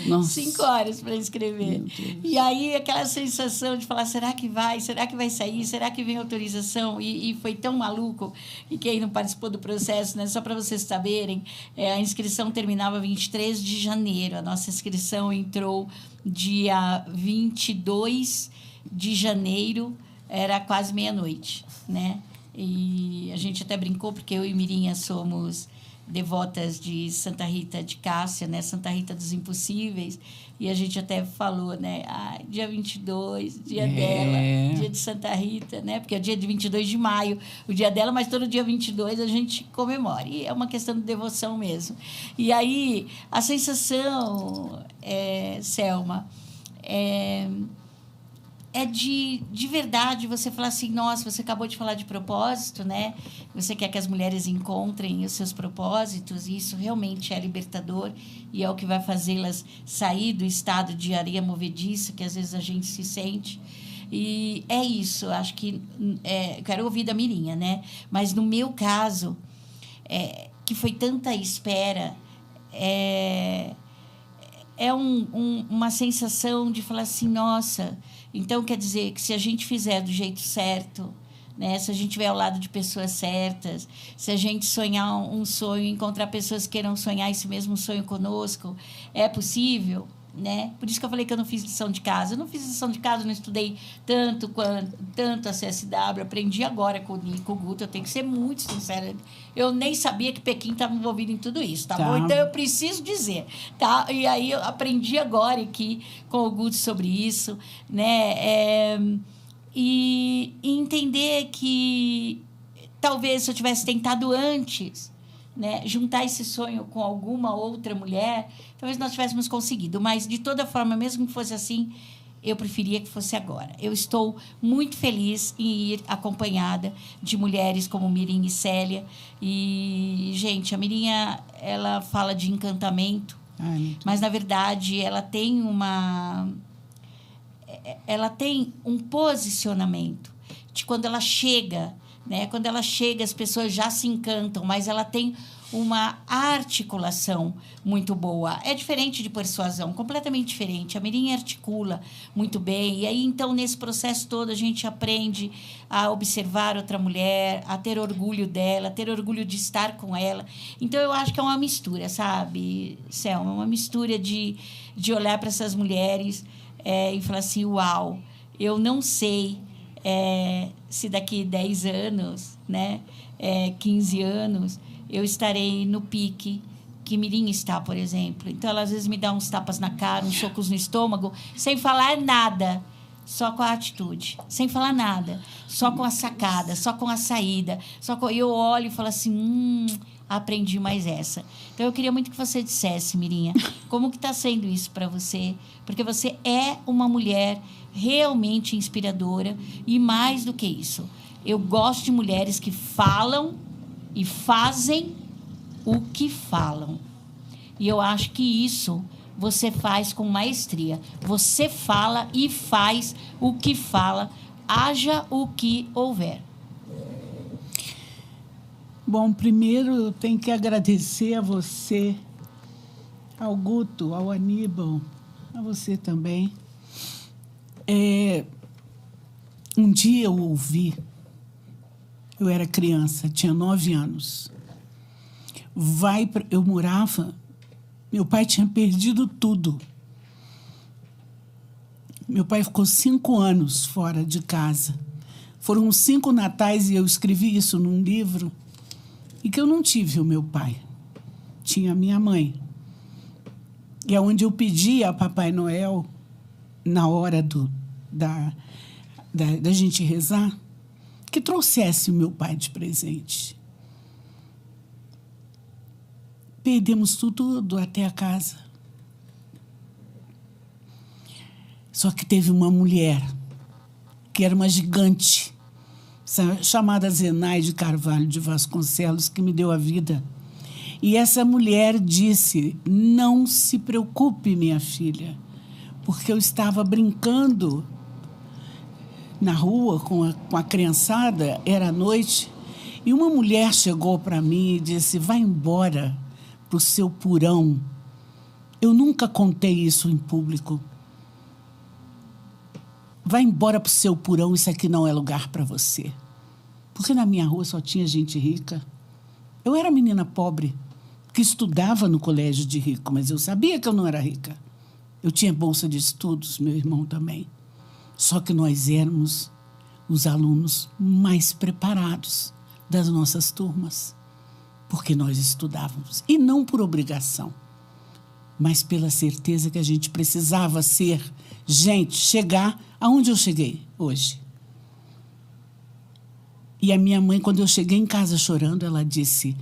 Nossa. 5 horas para escrever. E aí, aquela sensação de falar, será que vai? Será que vai sair? Será que vem autorização? E foi tão maluco. E quem não participou do processo, né? Só para vocês saberem, a inscrição terminava 23 de janeiro. A nossa inscrição entrou dia 22 de janeiro, era quase meia-noite, né? E a gente até brincou, porque eu e Mirinha somos devotas de Santa Rita de Cássia, né? Santa Rita dos Impossíveis. E a gente até falou, né? Dia 22, dia dela, dia de Santa Rita, né? Porque é o dia de 22 de maio, o dia dela, mas todo dia 22 a gente comemora. E é uma questão de devoção mesmo. E aí, a sensação, Selma, é de verdade você falar assim, nossa, você acabou de falar de propósito, né? Você quer que as mulheres encontrem os seus propósitos, e isso realmente é libertador e é o que vai fazê-las sair do estado de areia movediça que às vezes a gente se sente. E é isso, acho que... eu quero ouvir da Mirinha, né? Mas no meu caso, que foi tanta espera, uma sensação de falar assim, nossa... Então, quer dizer que se a gente fizer do jeito certo, né? Se a gente estiver ao lado de pessoas certas, se a gente sonhar um sonho, encontrar pessoas que queiram sonhar esse mesmo sonho conosco, é possível, né? Por isso que eu falei que eu não fiz lição de casa. Eu não fiz lição de casa, não estudei tanto a CSW, aprendi agora com o Nico, o Guto, eu tenho que ser muito sincera. Eu nem sabia que Pequim estava envolvido em tudo isso, tá bom? Então, eu preciso dizer, tá? E aí, eu aprendi agora aqui com o Guto sobre isso, né? E entender que talvez se eu tivesse tentado antes, né, juntar esse sonho com alguma outra mulher, talvez nós tivéssemos conseguido. Mas, de toda forma, mesmo que fosse assim, eu preferia que fosse agora. Eu estou muito feliz em ir acompanhada de mulheres como Mirinha e Célia. E, gente, a Mirinha, ela fala de encantamento, mas, na verdade, ela tem um posicionamento de quando ela chega né? Quando ela chega, as pessoas já se encantam, mas ela tem uma articulação muito boa. É diferente de persuasão, completamente diferente. A Mirim articula muito bem. E aí, então, nesse processo todo, a gente aprende a observar outra mulher, a ter orgulho dela, a ter orgulho de estar com ela. Então, eu acho que é uma mistura, sabe, Selma? Uma mistura de olhar para essas mulheres e falar assim, uau, eu não sei se daqui 10 anos, né, 15 anos, eu estarei no pique que Mirim está, por exemplo. Então, ela às vezes me dá uns tapas na cara, uns socos no estômago, sem falar nada, só com a atitude, sem falar nada, só com a sacada, só com a saída. Eu olho e falo assim, aprendi mais essa. Então, eu queria muito que você dissesse, Mirinha, como que está sendo isso para você? Porque você é uma mulher realmente inspiradora e, mais do que isso, eu gosto de mulheres que falam e fazem o que falam. E eu acho que isso você faz com maestria. Você fala e faz o que fala, haja o que houver. Bom, primeiro eu tenho que agradecer a você, ao Guto, ao Aníbal, a você também. Um dia eu ouvi, eu era criança, tinha 9 anos. Eu morava, meu pai tinha perdido tudo. Meu pai ficou 5 anos fora de casa. Foram 5 natais e eu escrevi isso num livro, e que eu não tive o meu pai. Tinha a minha mãe. E é onde eu pedi a Papai Noel, na hora da gente rezar, que trouxesse o meu pai de presente. Perdemos tudo até a casa. Só que teve uma mulher, que era uma gigante, chamada Zenaide Carvalho de Vasconcelos, que me deu a vida. E essa mulher disse, não se preocupe, minha filha, porque eu estava brincando na rua com a criançada, era noite, e uma mulher chegou para mim e disse, vai embora para o seu porão. Eu nunca contei isso em público. Vai embora para o seu porão, isso aqui não é lugar para você. Porque na minha rua só tinha gente rica. Eu era menina pobre, que estudava no colégio de rico, mas eu sabia que eu não era rica. Eu tinha bolsa de estudos, meu irmão também. Só que nós éramos os alunos mais preparados das nossas turmas, porque nós estudávamos. E não por obrigação, mas pela certeza que a gente precisava ser gente, chegar aonde eu cheguei hoje. E a minha mãe, quando eu cheguei em casa chorando, ela disse,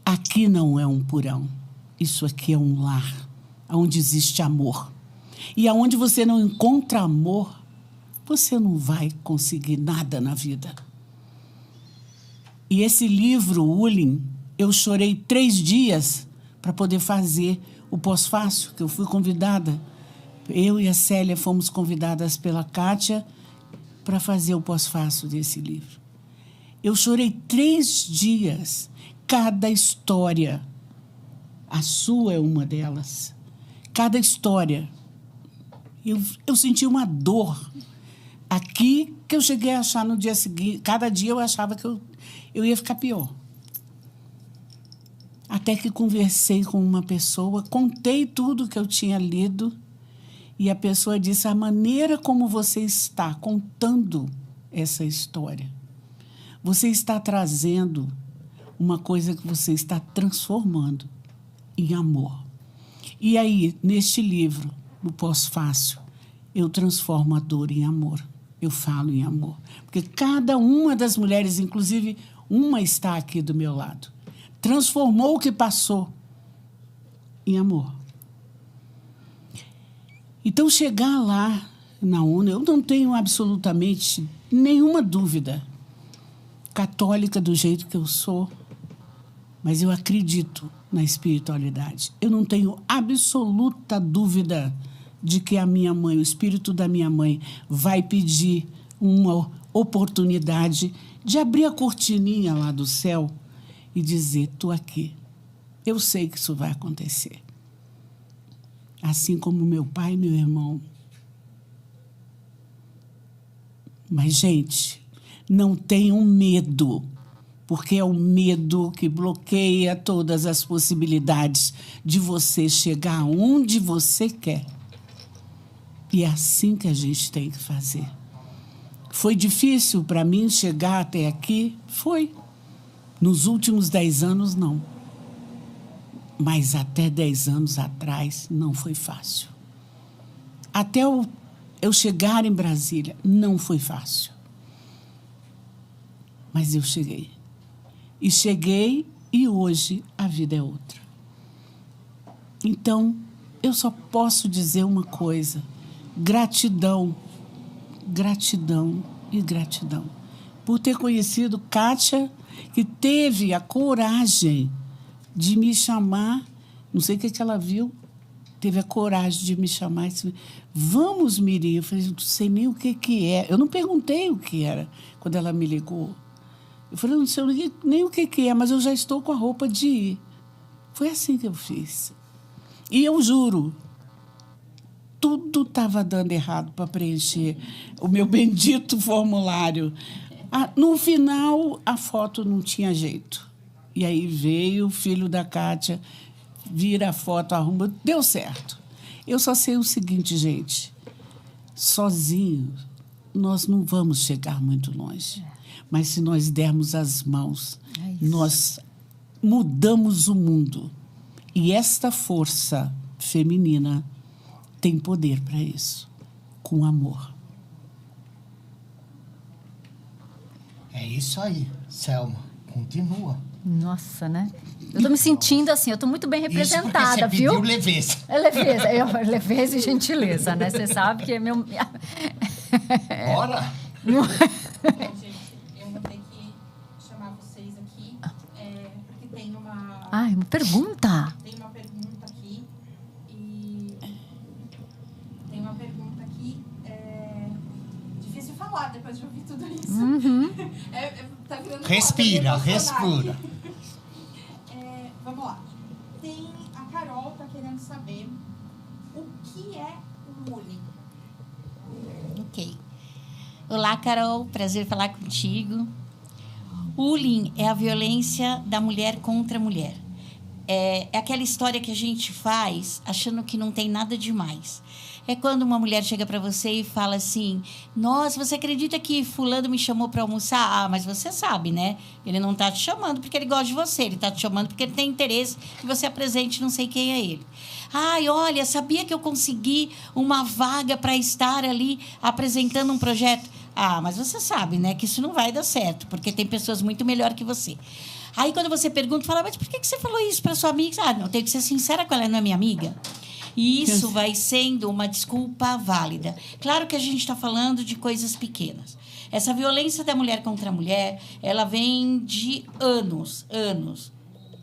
aqui não é um porão, isso aqui é um lar, onde existe amor. E aonde você não encontra amor, você não vai conseguir nada na vida. E esse livro, Ulin, eu chorei 3 dias para poder fazer o pós-fácil, que eu fui convidada. Eu e a Célia fomos convidadas pela Kátia para fazer o pós-fácil desse livro. Eu chorei 3 dias, cada história. A sua é uma delas. Cada história. Eu senti uma dor aqui que eu cheguei a achar no dia seguinte. Cada dia eu achava que eu ia ficar pior. Até que conversei com uma pessoa, contei tudo que eu tinha lido e a pessoa disse, a maneira como você está contando essa história, você está trazendo uma coisa que você está transformando em amor. E aí, neste livro, no pós-fácil, eu transformo a dor em amor. Eu falo em amor. Porque cada uma das mulheres, inclusive uma está aqui do meu lado, transformou o que passou em amor. Então, chegar lá na ONU, eu não tenho absolutamente nenhuma dúvida. Católica do jeito que eu sou, mas eu acredito na espiritualidade. Eu não tenho absoluta dúvida de que a minha mãe, o espírito da minha mãe, vai pedir uma oportunidade de abrir a cortininha lá do céu e dizer, tô aqui. Eu sei que isso vai acontecer. Assim como meu pai e meu irmão. Mas, gente, não tenham medo, porque é o medo que bloqueia todas as possibilidades de você chegar onde você quer. E é assim que a gente tem que fazer. Foi difícil para mim chegar até aqui? Foi. Nos últimos 10 anos, não. Mas até 10 anos atrás, não foi fácil. Até eu chegar em Brasília, não foi fácil. Mas eu cheguei. E cheguei e hoje a vida é outra. Então, eu só posso dizer uma coisa. Gratidão, gratidão e gratidão. Por ter conhecido Kátia, que teve a coragem de me chamar, não sei o que ela viu, teve a coragem de me chamar e disse, vamos, Miri. Eu falei, não sei nem o que é. Eu não perguntei o que era quando ela me ligou. Eu falei, não sei nem o que é, mas eu já estou com a roupa de ir. Foi assim que eu fiz. E eu juro, tudo estava dando errado para preencher o meu bendito formulário. No final, a foto não tinha jeito. E aí veio o filho da Kátia, vira a foto, arruma, deu certo. Eu só sei o seguinte, gente, sozinhos nós não vamos chegar muito longe. Mas se nós dermos as mãos, nós mudamos o mundo. E esta força feminina tem poder para isso, com amor. É isso aí, Selma. Continua. Nossa, né? Eu tô me sentindo assim, eu tô muito bem representada, isso porque você viu? pediu leveza. É leveza. Leveza e gentileza, né? Você sabe que é meu... Bora! Gente, eu vou ter que chamar vocês aqui, porque tem uma... Ai, uma pergunta. Tem uma pergunta aqui e... Tem uma pergunta aqui, difícil falar depois de ouvir tudo isso. Uhum. Tá virando Respira, moda, respira. Vamos lá. A Carol tá querendo saber o que é o bullying. Ok. Olá, Carol. Prazer falar contigo. Bullying é a violência da mulher contra a mulher. É aquela história que a gente faz achando que não tem nada demais. É quando uma mulher chega para você e fala assim, nossa, você acredita que fulano me chamou para almoçar? Ah, mas você sabe, né? Ele não tá te chamando porque ele gosta de você, ele tá te chamando porque ele tem interesse que você apresente não sei quem é ele. Ai, olha, sabia que eu consegui uma vaga para estar ali apresentando um projeto? Ah, mas você sabe, né, que isso não vai dar certo, porque tem pessoas muito melhor que você. Aí, quando você pergunta, fala, mas por que você falou isso para sua amiga? Ah, não, eu tenho que ser sincera com ela, não é minha amiga. E isso vai sendo uma desculpa válida. Claro que a gente está falando de coisas pequenas. Essa violência da mulher contra a mulher, ela vem de anos,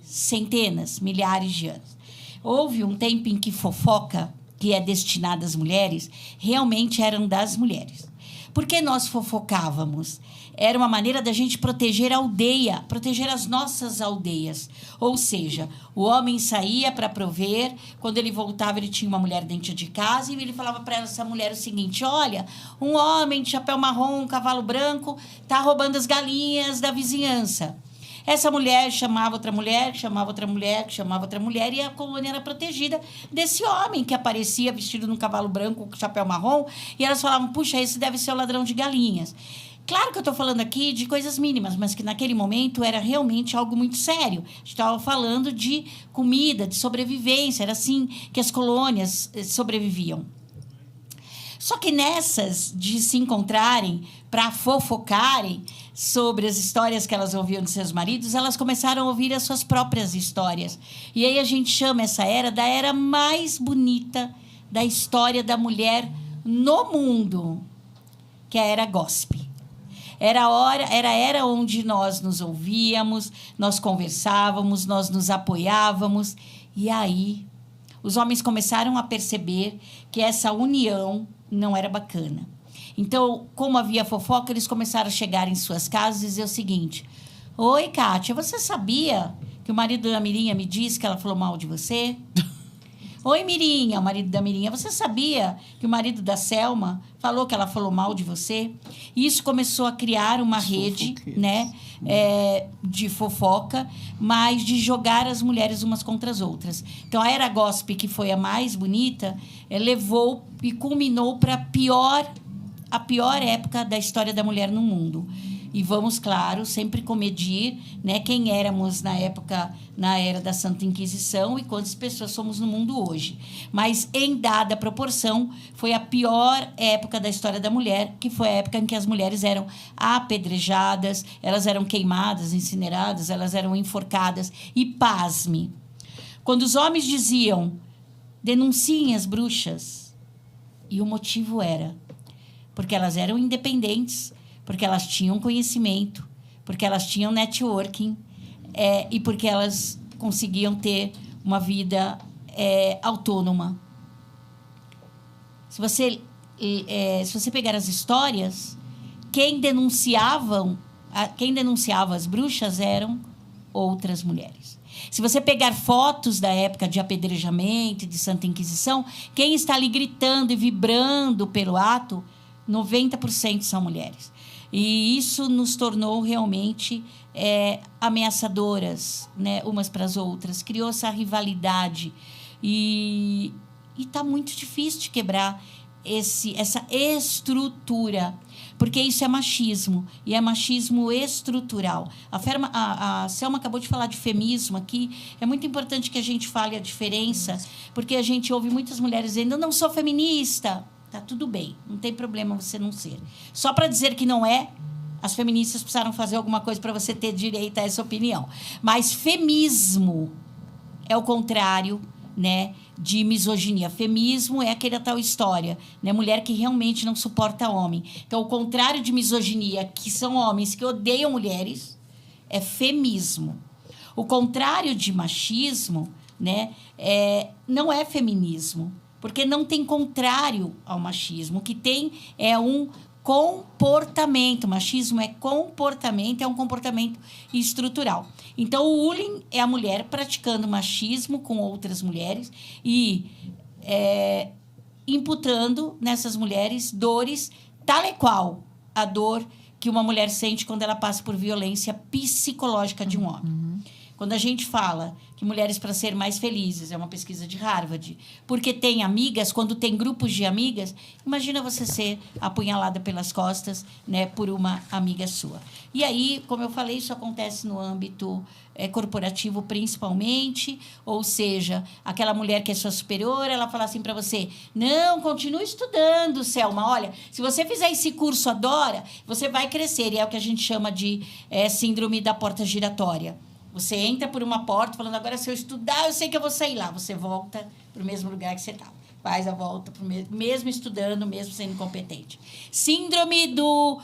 centenas, milhares de anos. Houve um tempo em que fofoca, que é destinada às mulheres, realmente eram das mulheres. Por que nós fofocávamos? Era uma maneira da gente proteger a aldeia, proteger as nossas aldeias. Ou seja, o homem saía para prover, quando ele voltava, ele tinha uma mulher dentro de casa e ele falava para essa mulher o seguinte, olha, um homem de chapéu marrom, um cavalo branco, está roubando as galinhas da vizinhança. Essa mulher chamava outra mulher, chamava outra mulher, chamava outra mulher, e a colônia era protegida desse homem que aparecia vestido num cavalo branco com chapéu marrom, e elas falavam, puxa, esse deve ser o ladrão de galinhas. Claro que eu estou falando aqui de coisas mínimas, mas que naquele momento era realmente algo muito sério. A gente estava falando de comida, de sobrevivência, era assim que as colônias sobreviviam. Só que nessas de se encontrarem para fofocarem sobre as histórias que elas ouviam de seus maridos, elas começaram a ouvir as suas próprias histórias. E aí a gente chama essa era da era mais bonita da história da mulher no mundo, que é a era gospel. Era a era onde nós nos ouvíamos, nós conversávamos, nós nos apoiávamos. E aí, os homens começaram a perceber que essa união não era bacana. Então, como havia fofoca, eles começaram a chegar em suas casas e dizer o seguinte: oi, Kátia, você sabia que o marido da Mirinha me disse que ela falou mal de você? Oi, Mirinha, o marido da Mirinha, você sabia que o marido da Selma falou que ela falou mal de você? E isso começou a criar uma rede, né, de fofoca, mas de jogar as mulheres umas contra as outras. Então, a era gossip, que foi a mais bonita, levou e culminou para a pior época da história da mulher no mundo. E vamos, claro, sempre comedir, né, quem éramos na época, na era da Santa Inquisição e quantas pessoas somos no mundo hoje. Mas, em dada proporção, foi a pior época da história da mulher, que foi a época em que as mulheres eram apedrejadas, elas eram queimadas, incineradas, elas eram enforcadas. E, pasme, quando os homens diziam, denunciem as bruxas, e o motivo era porque elas eram independentes, porque elas tinham conhecimento, porque elas tinham networking, e porque elas conseguiam ter uma vida autônoma. Se você pegar as histórias, quem denunciava as bruxas eram outras mulheres. Se você pegar fotos da época de apedrejamento, de Santa Inquisição, quem está ali gritando e vibrando pelo ato, 90% são mulheres. E isso nos tornou realmente ameaçadoras, né, umas para as outras. Criou essa rivalidade. E está muito difícil de quebrar essa estrutura, porque isso é machismo, e é machismo estrutural. A Selma acabou de falar de feminismo aqui. É muito importante que a gente fale a diferença, porque a gente ouve muitas mulheres dizendo, eu não sou feminista. Tá tudo bem, não tem problema você não ser. Só para dizer que não é, as feministas precisaram fazer alguma coisa para você ter direito a essa opinião. Mas feminismo é o contrário, né, de misoginia. Feminismo é aquela tal história, né, mulher que realmente não suporta homem. Então, o contrário de misoginia, que são homens que odeiam mulheres, é feminismo. O contrário de machismo, né, não é feminismo. Porque não tem contrário ao machismo. O que tem é um comportamento. Machismo é comportamento, é um comportamento estrutural. Então, o bullying é a mulher praticando machismo com outras mulheres e imputando nessas mulheres dores tal e qual a dor que uma mulher sente quando ela passa por violência psicológica de um homem. Quando a gente fala que mulheres para ser mais felizes, é uma pesquisa de Harvard, porque tem amigas, quando tem grupos de amigas, imagina você ser apunhalada pelas costas, né, por uma amiga sua. E aí, como eu falei, isso acontece no âmbito corporativo principalmente, ou seja, aquela mulher que é sua superior, ela fala assim para você, não, continue estudando, Selma, olha, se você fizer esse curso agora, você vai crescer, e é o que a gente chama de síndrome da porta giratória. Você entra por uma porta falando, agora se eu estudar, eu sei que eu vou sair lá. Você volta para o mesmo lugar que você estava. Faz a volta, mesmo estudando, mesmo sendo incompetente. Síndrome do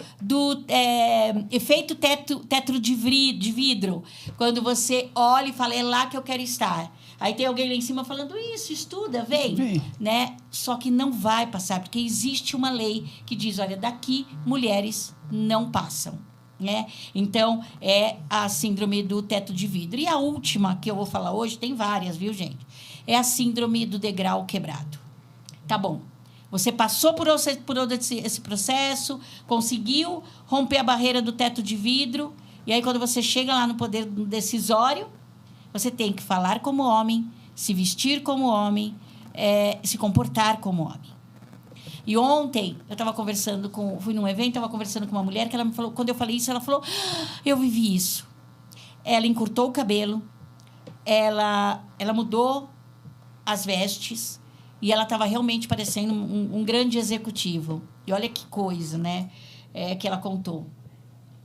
efeito teto de vidro. Quando você olha e fala, é lá que eu quero estar. Aí tem alguém lá em cima falando, isso, estuda, vem. Né? Só que não vai passar, porque existe uma lei que diz, olha, daqui mulheres não passam. Né? Então, é a síndrome do teto de vidro. E a última que eu vou falar hoje, tem várias, viu, gente? É a síndrome do degrau quebrado. Tá bom. Você passou por esse processo, conseguiu romper a barreira do teto de vidro, e aí, quando você chega lá no poder decisório, você tem que falar como homem, se vestir como homem, se comportar como homem. E ontem, eu estava fui num evento, estava conversando com uma mulher, que ela me falou, quando eu falei isso, ela falou, eu vivi isso. Ela encurtou o cabelo, ela mudou as vestes, e ela estava realmente parecendo um grande executivo. E olha que coisa, né, que ela contou.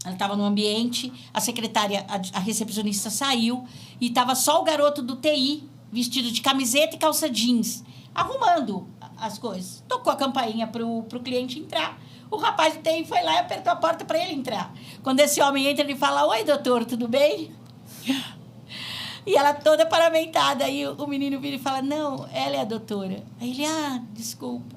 Ela estava no ambiente, a secretária, a recepcionista saiu, e estava só o garoto do TI, vestido de camiseta e calça jeans, arrumando as coisas. Tocou a campainha pro cliente entrar. O rapaz do TI foi lá e apertou a porta para ele entrar. Quando esse homem entra, ele fala, oi, doutor, tudo bem? E ela toda paramentada. Aí o menino vira e fala, não, ela é a doutora. Aí ele, desculpa.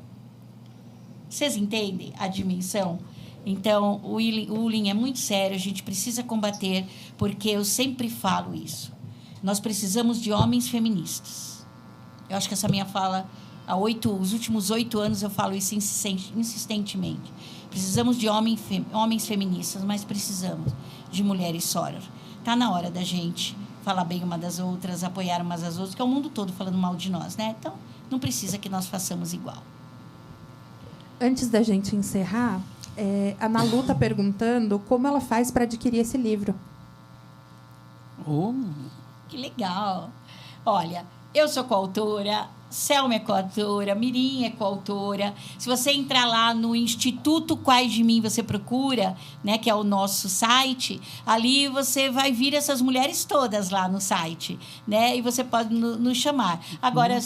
Vocês entendem a dimensão? Então, o bullying é muito sério, a gente precisa combater, porque eu sempre falo isso. Nós precisamos de homens feministas. Eu acho que essa minha fala, os últimos 8 anos eu falo isso insistentemente. Precisamos de homens feministas, mas precisamos de mulheres soror. Está na hora da gente falar bem uma das outras, apoiar umas às outras, que é o mundo todo falando mal de nós, né? Então, não precisa que nós façamos igual. Antes da gente encerrar, a Nalu está perguntando como ela faz para adquirir esse livro. Que legal! Olha, eu sou coautora, Selma é coautora, Mirim é coautora. Se você entrar lá no Instituto Quais de Mim, você procura, né, que é o nosso site, ali você vai vir essas mulheres todas lá no site, né? E você pode nos chamar. Agora,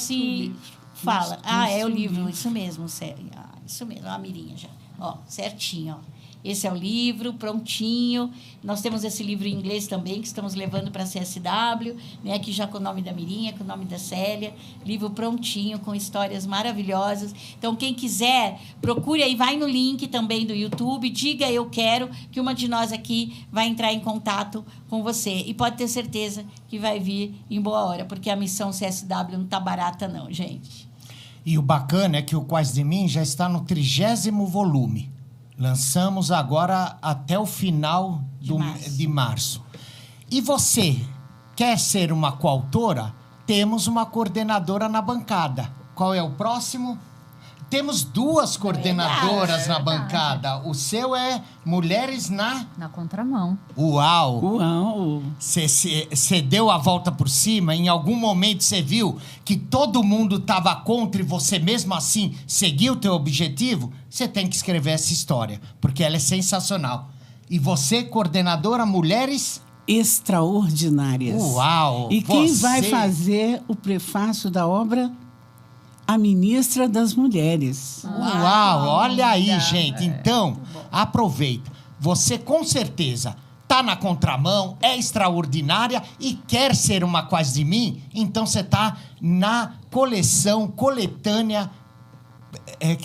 fala. É o livro, isso mesmo, isso mesmo, a Mirinha já. Ó, certinho, ó. Esse é o livro, prontinho. Nós temos esse livro em inglês também, que estamos levando para a CSW, né, aqui já com o nome da Mirinha, com o nome da Célia. Livro prontinho, com histórias maravilhosas. Então, quem quiser, procure aí, vai no link também do YouTube, diga eu quero, que uma de nós aqui vai entrar em contato com você. E pode ter certeza que vai vir em boa hora, porque a missão CSW não está barata não, gente. E o bacana é que o Quais de Mim já está no 30º volume. Lançamos agora até o final de março. E você quer ser uma coautora? Temos uma coordenadora na bancada. Qual é o próximo? Temos 2 coordenadoras na bancada. O seu é Mulheres na Contramão. Uau! Você deu a volta por cima? Em algum momento você viu que todo mundo estava contra e você mesmo assim seguiu o teu objetivo? Você tem que escrever essa história, porque ela é sensacional. E você, coordenadora Mulheres Extraordinárias. Uau! E quem vai fazer o prefácio da obra? A ministra das Mulheres. Uau! Olha aí, gente. Então, aproveita. Você, com certeza, tá na contramão, é extraordinária e quer ser uma Quais de Mim, então você tá na coletânea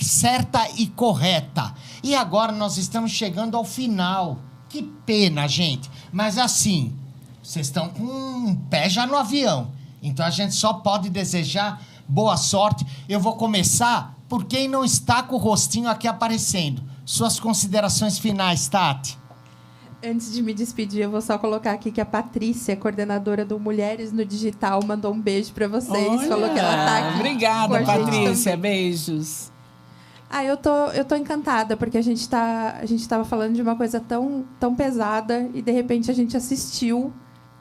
certa e correta. E agora nós estamos chegando ao final. Que pena, gente. Mas assim, vocês estão com um pé já no avião. Então a gente só pode desejar boa sorte. Eu vou começar por quem não está com o rostinho aqui aparecendo. Suas considerações finais, Tati. Antes de me despedir, eu vou só colocar aqui que a Patrícia, coordenadora do Mulheres no Digital, mandou um beijo para vocês. Olha, falou que ela tá aqui. Obrigada, Patrícia. Beijos. Eu tô encantada, porque a gente tava falando de uma coisa tão pesada e, de repente, a gente assistiu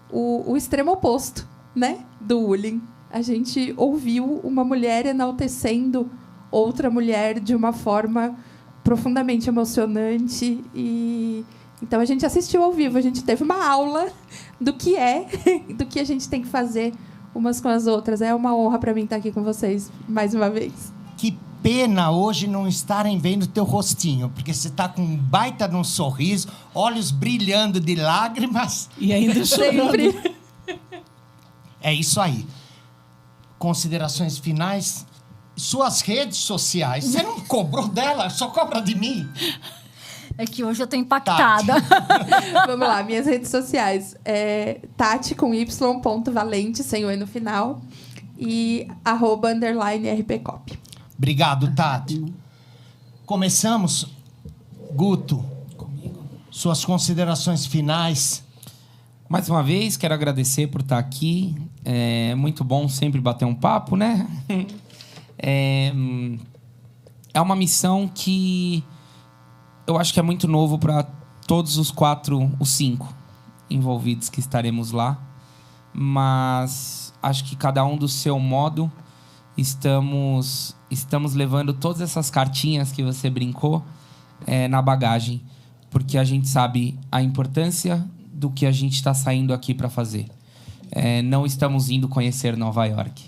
o extremo oposto, né, do bullying. A gente ouviu uma mulher enaltecendo outra mulher de uma forma profundamente emocionante. Então, a gente assistiu ao vivo, a gente teve uma aula do que a gente tem que fazer umas com as outras. É uma honra para mim estar aqui com vocês mais uma vez. Que pena hoje não estarem vendo teu rostinho, porque você está com um baita de um sorriso, olhos brilhando de lágrimas. E ainda chorando. É isso aí. Considerações finais. Suas redes sociais. Você não cobrou dela, só cobra de mim. É que hoje eu tô impactada. Vamos lá, minhas redes sociais. Tati com y.valente, sem o E no final. E @_rpcop. Obrigado, Tati. Começamos. Guto, suas considerações finais. Mais uma vez, quero agradecer por estar aqui. É muito bom sempre bater um papo, né? É uma missão que eu acho que é muito novo para todos os 5 envolvidos que estaremos lá. Mas acho que cada um do seu modo estamos levando todas essas cartinhas que você brincou na bagagem. Porque a gente sabe a importância do que a gente está saindo aqui para fazer. Não estamos indo conhecer Nova York.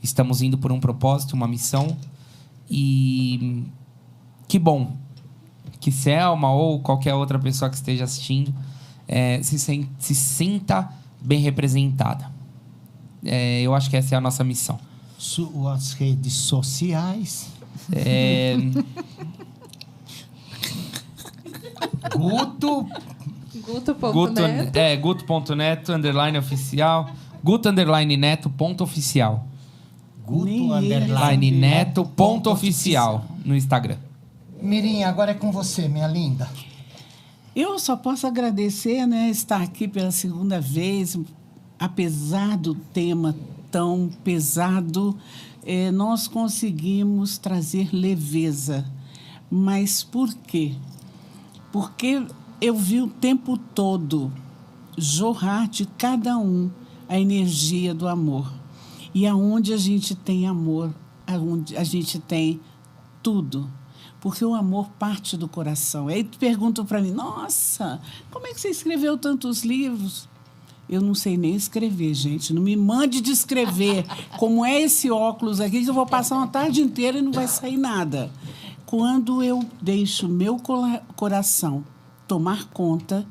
Estamos indo por um propósito, uma missão. E que bom que Selma ou qualquer outra pessoa que esteja assistindo se sinta bem representada. Eu acho que essa é a nossa missão. Suas redes sociais. Guto. Guto.neto. Guto.neto, underline oficial. Guto, underline neto, ponto oficial. Guto, Nem Underline neto, ponto oficial no Instagram. Mirinha, agora é com você, minha linda. Eu só posso agradecer, né, estar aqui pela segunda vez, apesar do tema tão pesado, nós conseguimos trazer leveza. Mas por quê? Porque eu vi o tempo todo jorrar de cada um a energia do amor. E aonde a gente tem amor, aonde a gente tem tudo. Porque o amor parte do coração. Aí perguntam para mim, nossa, como é que você escreveu tantos livros? Eu não sei nem escrever, gente. Não me mande de escrever. Como é esse óculos aqui, que eu vou passar uma tarde inteira e não vai sair nada. Quando eu deixo meu coração tomar conta,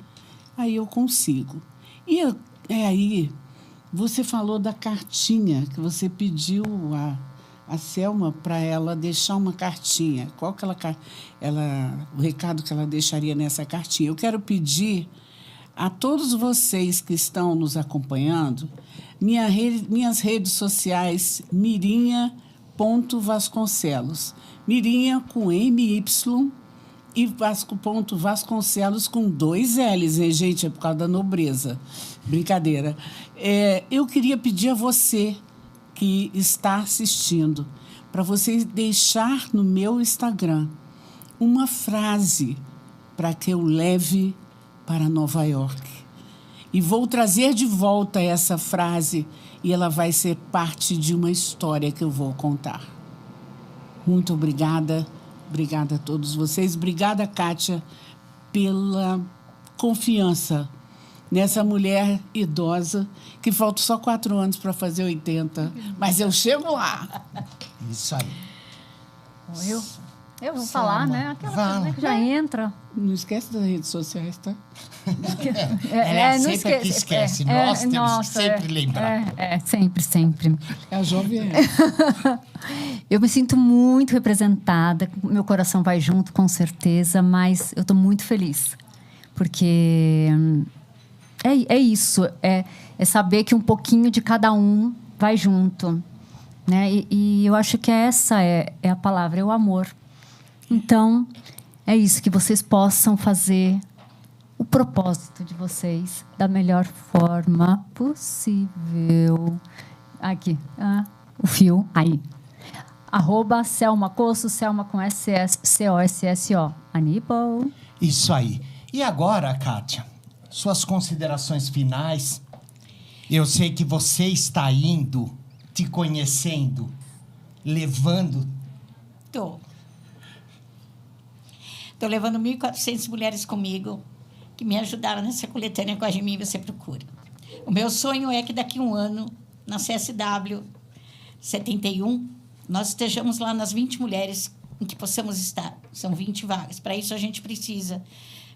aí eu consigo. E aí, você falou da cartinha, que você pediu a Selma para ela deixar uma cartinha. Qual que o recado que ela deixaria nessa cartinha? Eu quero pedir a todos vocês que estão nos acompanhando, minhas redes sociais, Mirinha.Vasconcelos. Mirinha com MY e Vasconcelos com 2 L's, hein, gente? É por causa da nobreza. Brincadeira. Eu queria pedir a você que está assistindo, para você deixar no meu Instagram uma frase para que eu leve para Nova York. E vou trazer de volta essa frase e ela vai ser parte de uma história que eu vou contar. Muito obrigada. Obrigada a todos vocês. Obrigada, Kátia, pela confiança nessa mulher idosa que faltam só 4 anos para fazer 80. Mas eu chego lá. Isso aí. Eu vou falar, né? Aquela que já entra. Não esquece das redes sociais, tá? Ela sempre que esquece. Nós temos que sempre lembrar. Sempre. É a jovem. Eu me sinto muito representada. Meu coração vai junto, com certeza. Mas eu estou muito feliz. Porque é isso. É saber que um pouquinho de cada um vai junto. Né? E eu acho que essa é a palavra, é o amor. Então, é isso, que vocês possam fazer o propósito de vocês da melhor forma possível. Aqui, o fio, aí. @Selma Cosso, Selma com SSCOSSO. Aníbal. Isso aí. E agora, Kátia, suas considerações finais. Eu sei que você está indo, te conhecendo, levando... Estou levando 1.400 mulheres comigo que me ajudaram nessa coletânea com a Mim Você Procura. O meu sonho é que daqui a um ano, na CSW 71, nós estejamos lá nas 20 mulheres em que possamos estar. São 20 vagas. Para isso, a gente precisa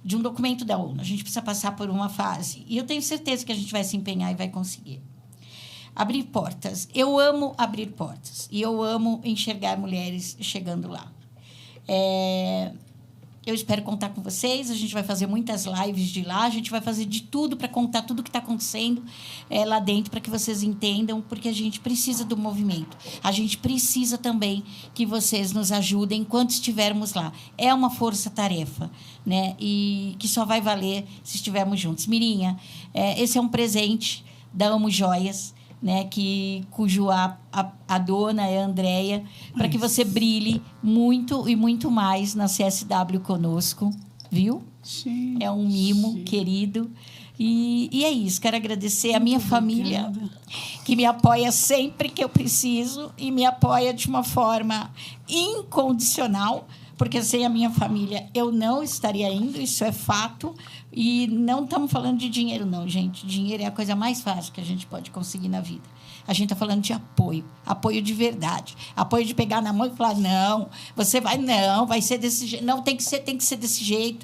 de um documento da ONU. A gente precisa passar por uma fase. E eu tenho certeza que a gente vai se empenhar e vai conseguir. Abrir portas. Eu amo abrir portas. E eu amo enxergar mulheres chegando lá. Eu espero contar com vocês. A gente vai fazer muitas lives de lá. A gente vai fazer de tudo para contar tudo o que está acontecendo lá dentro, para que vocês entendam, porque a gente precisa do movimento. A gente precisa também que vocês nos ajudem enquanto estivermos lá. É uma força-tarefa, né? E que só vai valer se estivermos juntos. Mirinha, esse é um presente da Amo Joias, né, cujo a dona é a Andréia, para que você brilhe muito e muito mais na CSW conosco, viu? Sim, é um mimo querido. E é isso, quero agradecer a minha família, que me apoia sempre que eu preciso e me apoia de uma forma incondicional, porque sem a minha família eu não estaria indo, isso é fato. E não estamos falando de dinheiro, não, gente. Dinheiro é a coisa mais fácil que a gente pode conseguir na vida. A gente está falando de apoio de verdade. Apoio de pegar na mão e falar, não, você vai, não, vai ser desse jeito. Não, tem que ser desse jeito.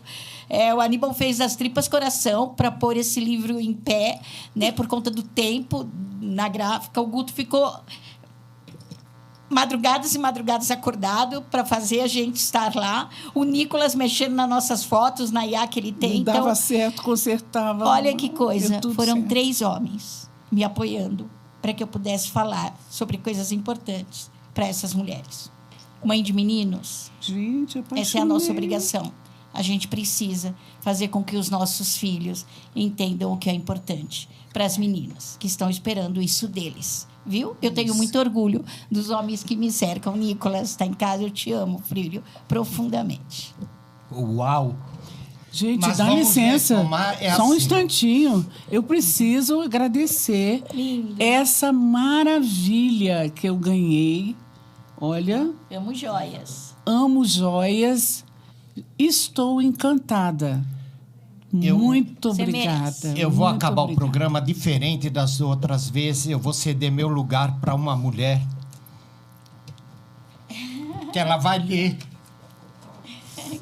O Aníbal fez das tripas coração para pôr esse livro em pé, né, por conta do tempo na gráfica. O Guto ficou madrugadas e madrugadas acordado para fazer a gente estar lá. O Nicolas mexendo nas nossas fotos, na IA que ele tem. Não dava Então, certo, consertava. olha que coisa. Deu tudo Foram certo. 3 homens me apoiando para que eu pudesse falar sobre coisas importantes para essas mulheres. Mãe de meninos, Gente, essa é a nossa apaixonei. obrigação. A gente precisa fazer com que os nossos filhos entendam o que é importante para as meninas que estão esperando isso deles. Viu? Eu tenho muito orgulho dos homens que me cercam. Nicolas, está em casa, eu te amo, filho, profundamente. Uau! Gente, Mas dá vamos licença. retomar, é Só um assim. instantinho. Eu preciso agradecer Lindo. essa maravilha que eu ganhei. Olha, Amo joias. amo joias. Estou encantada. Eu- Muito Você obrigada. merece. Eu vou muito acabar o obrigada. programa diferente das outras vezes. Eu vou ceder meu lugar para uma mulher. Que ela vai ler.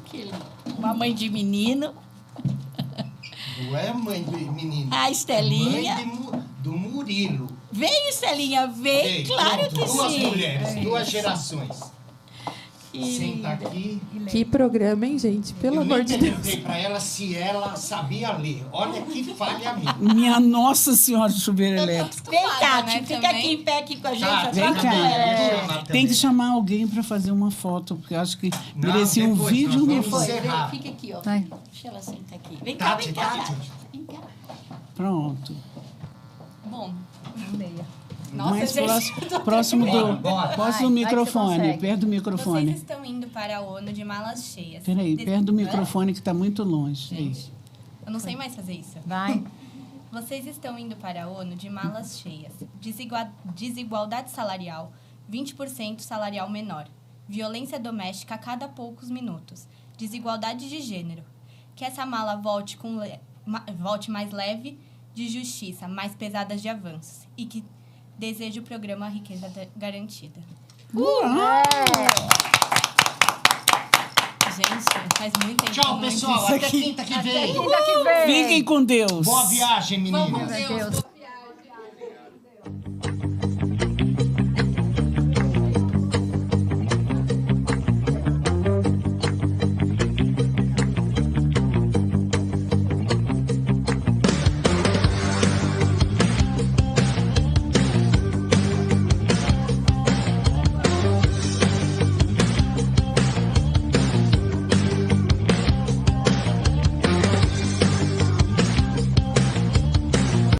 Que lindo. Uma mãe de menino. Não é mãe do menino. A Estelinha. Mãe do Murilo. Vem, Estelinha, vem. Ei, Claro pronto, que duas sim. mulheres, 2 gerações. Que Senta linda. aqui. Que programa, hein, gente? Pelo Eu amor nem de Deus. perguntei para ela se ela sabia ler. Olha que falha minha. Minha Nossa Senhora de chuveiro elétrico. Vem, Tati, né, fica também. aqui em pé aqui com a gente. Tati, Vem atrás cá. do ela. Chama Tem também. que chamar alguém para fazer uma foto, porque eu acho que Não, merecia um depois, vídeo nós e uma vamos foto. Foi, encerrar. vem, fica aqui, ó. Vai. Deixa ela sentar aqui. Vem cá, Tati, vem cá, Tati. Tati. Vem cá. Pronto. Bom, Mais gente, próximo Bora, do, bora. próximo Vai, vai que você microfone, consegue. perto do vocês microfone. estão indo para a ONU de malas cheias. Peraí, perto do Hã? microfone que está muito longe. Aí. Gente, eu não sei mais fazer isso. Vai. Vocês estão indo para a ONU de malas cheias. Desigualdade salarial, 20% salarial menor. Violência doméstica a cada poucos minutos. Desigualdade de gênero. Que essa mala volte, volte mais leve de justiça, mais pesadas de avanços. E que desejo o programa Riqueza Garantida. Gente, faz muito tempo. Tchau, muito pessoal. Isso Até aqui. quinta que vem. Quinta que vem. Fiquem com Deus. Boa viagem, meninas. Meu Deus.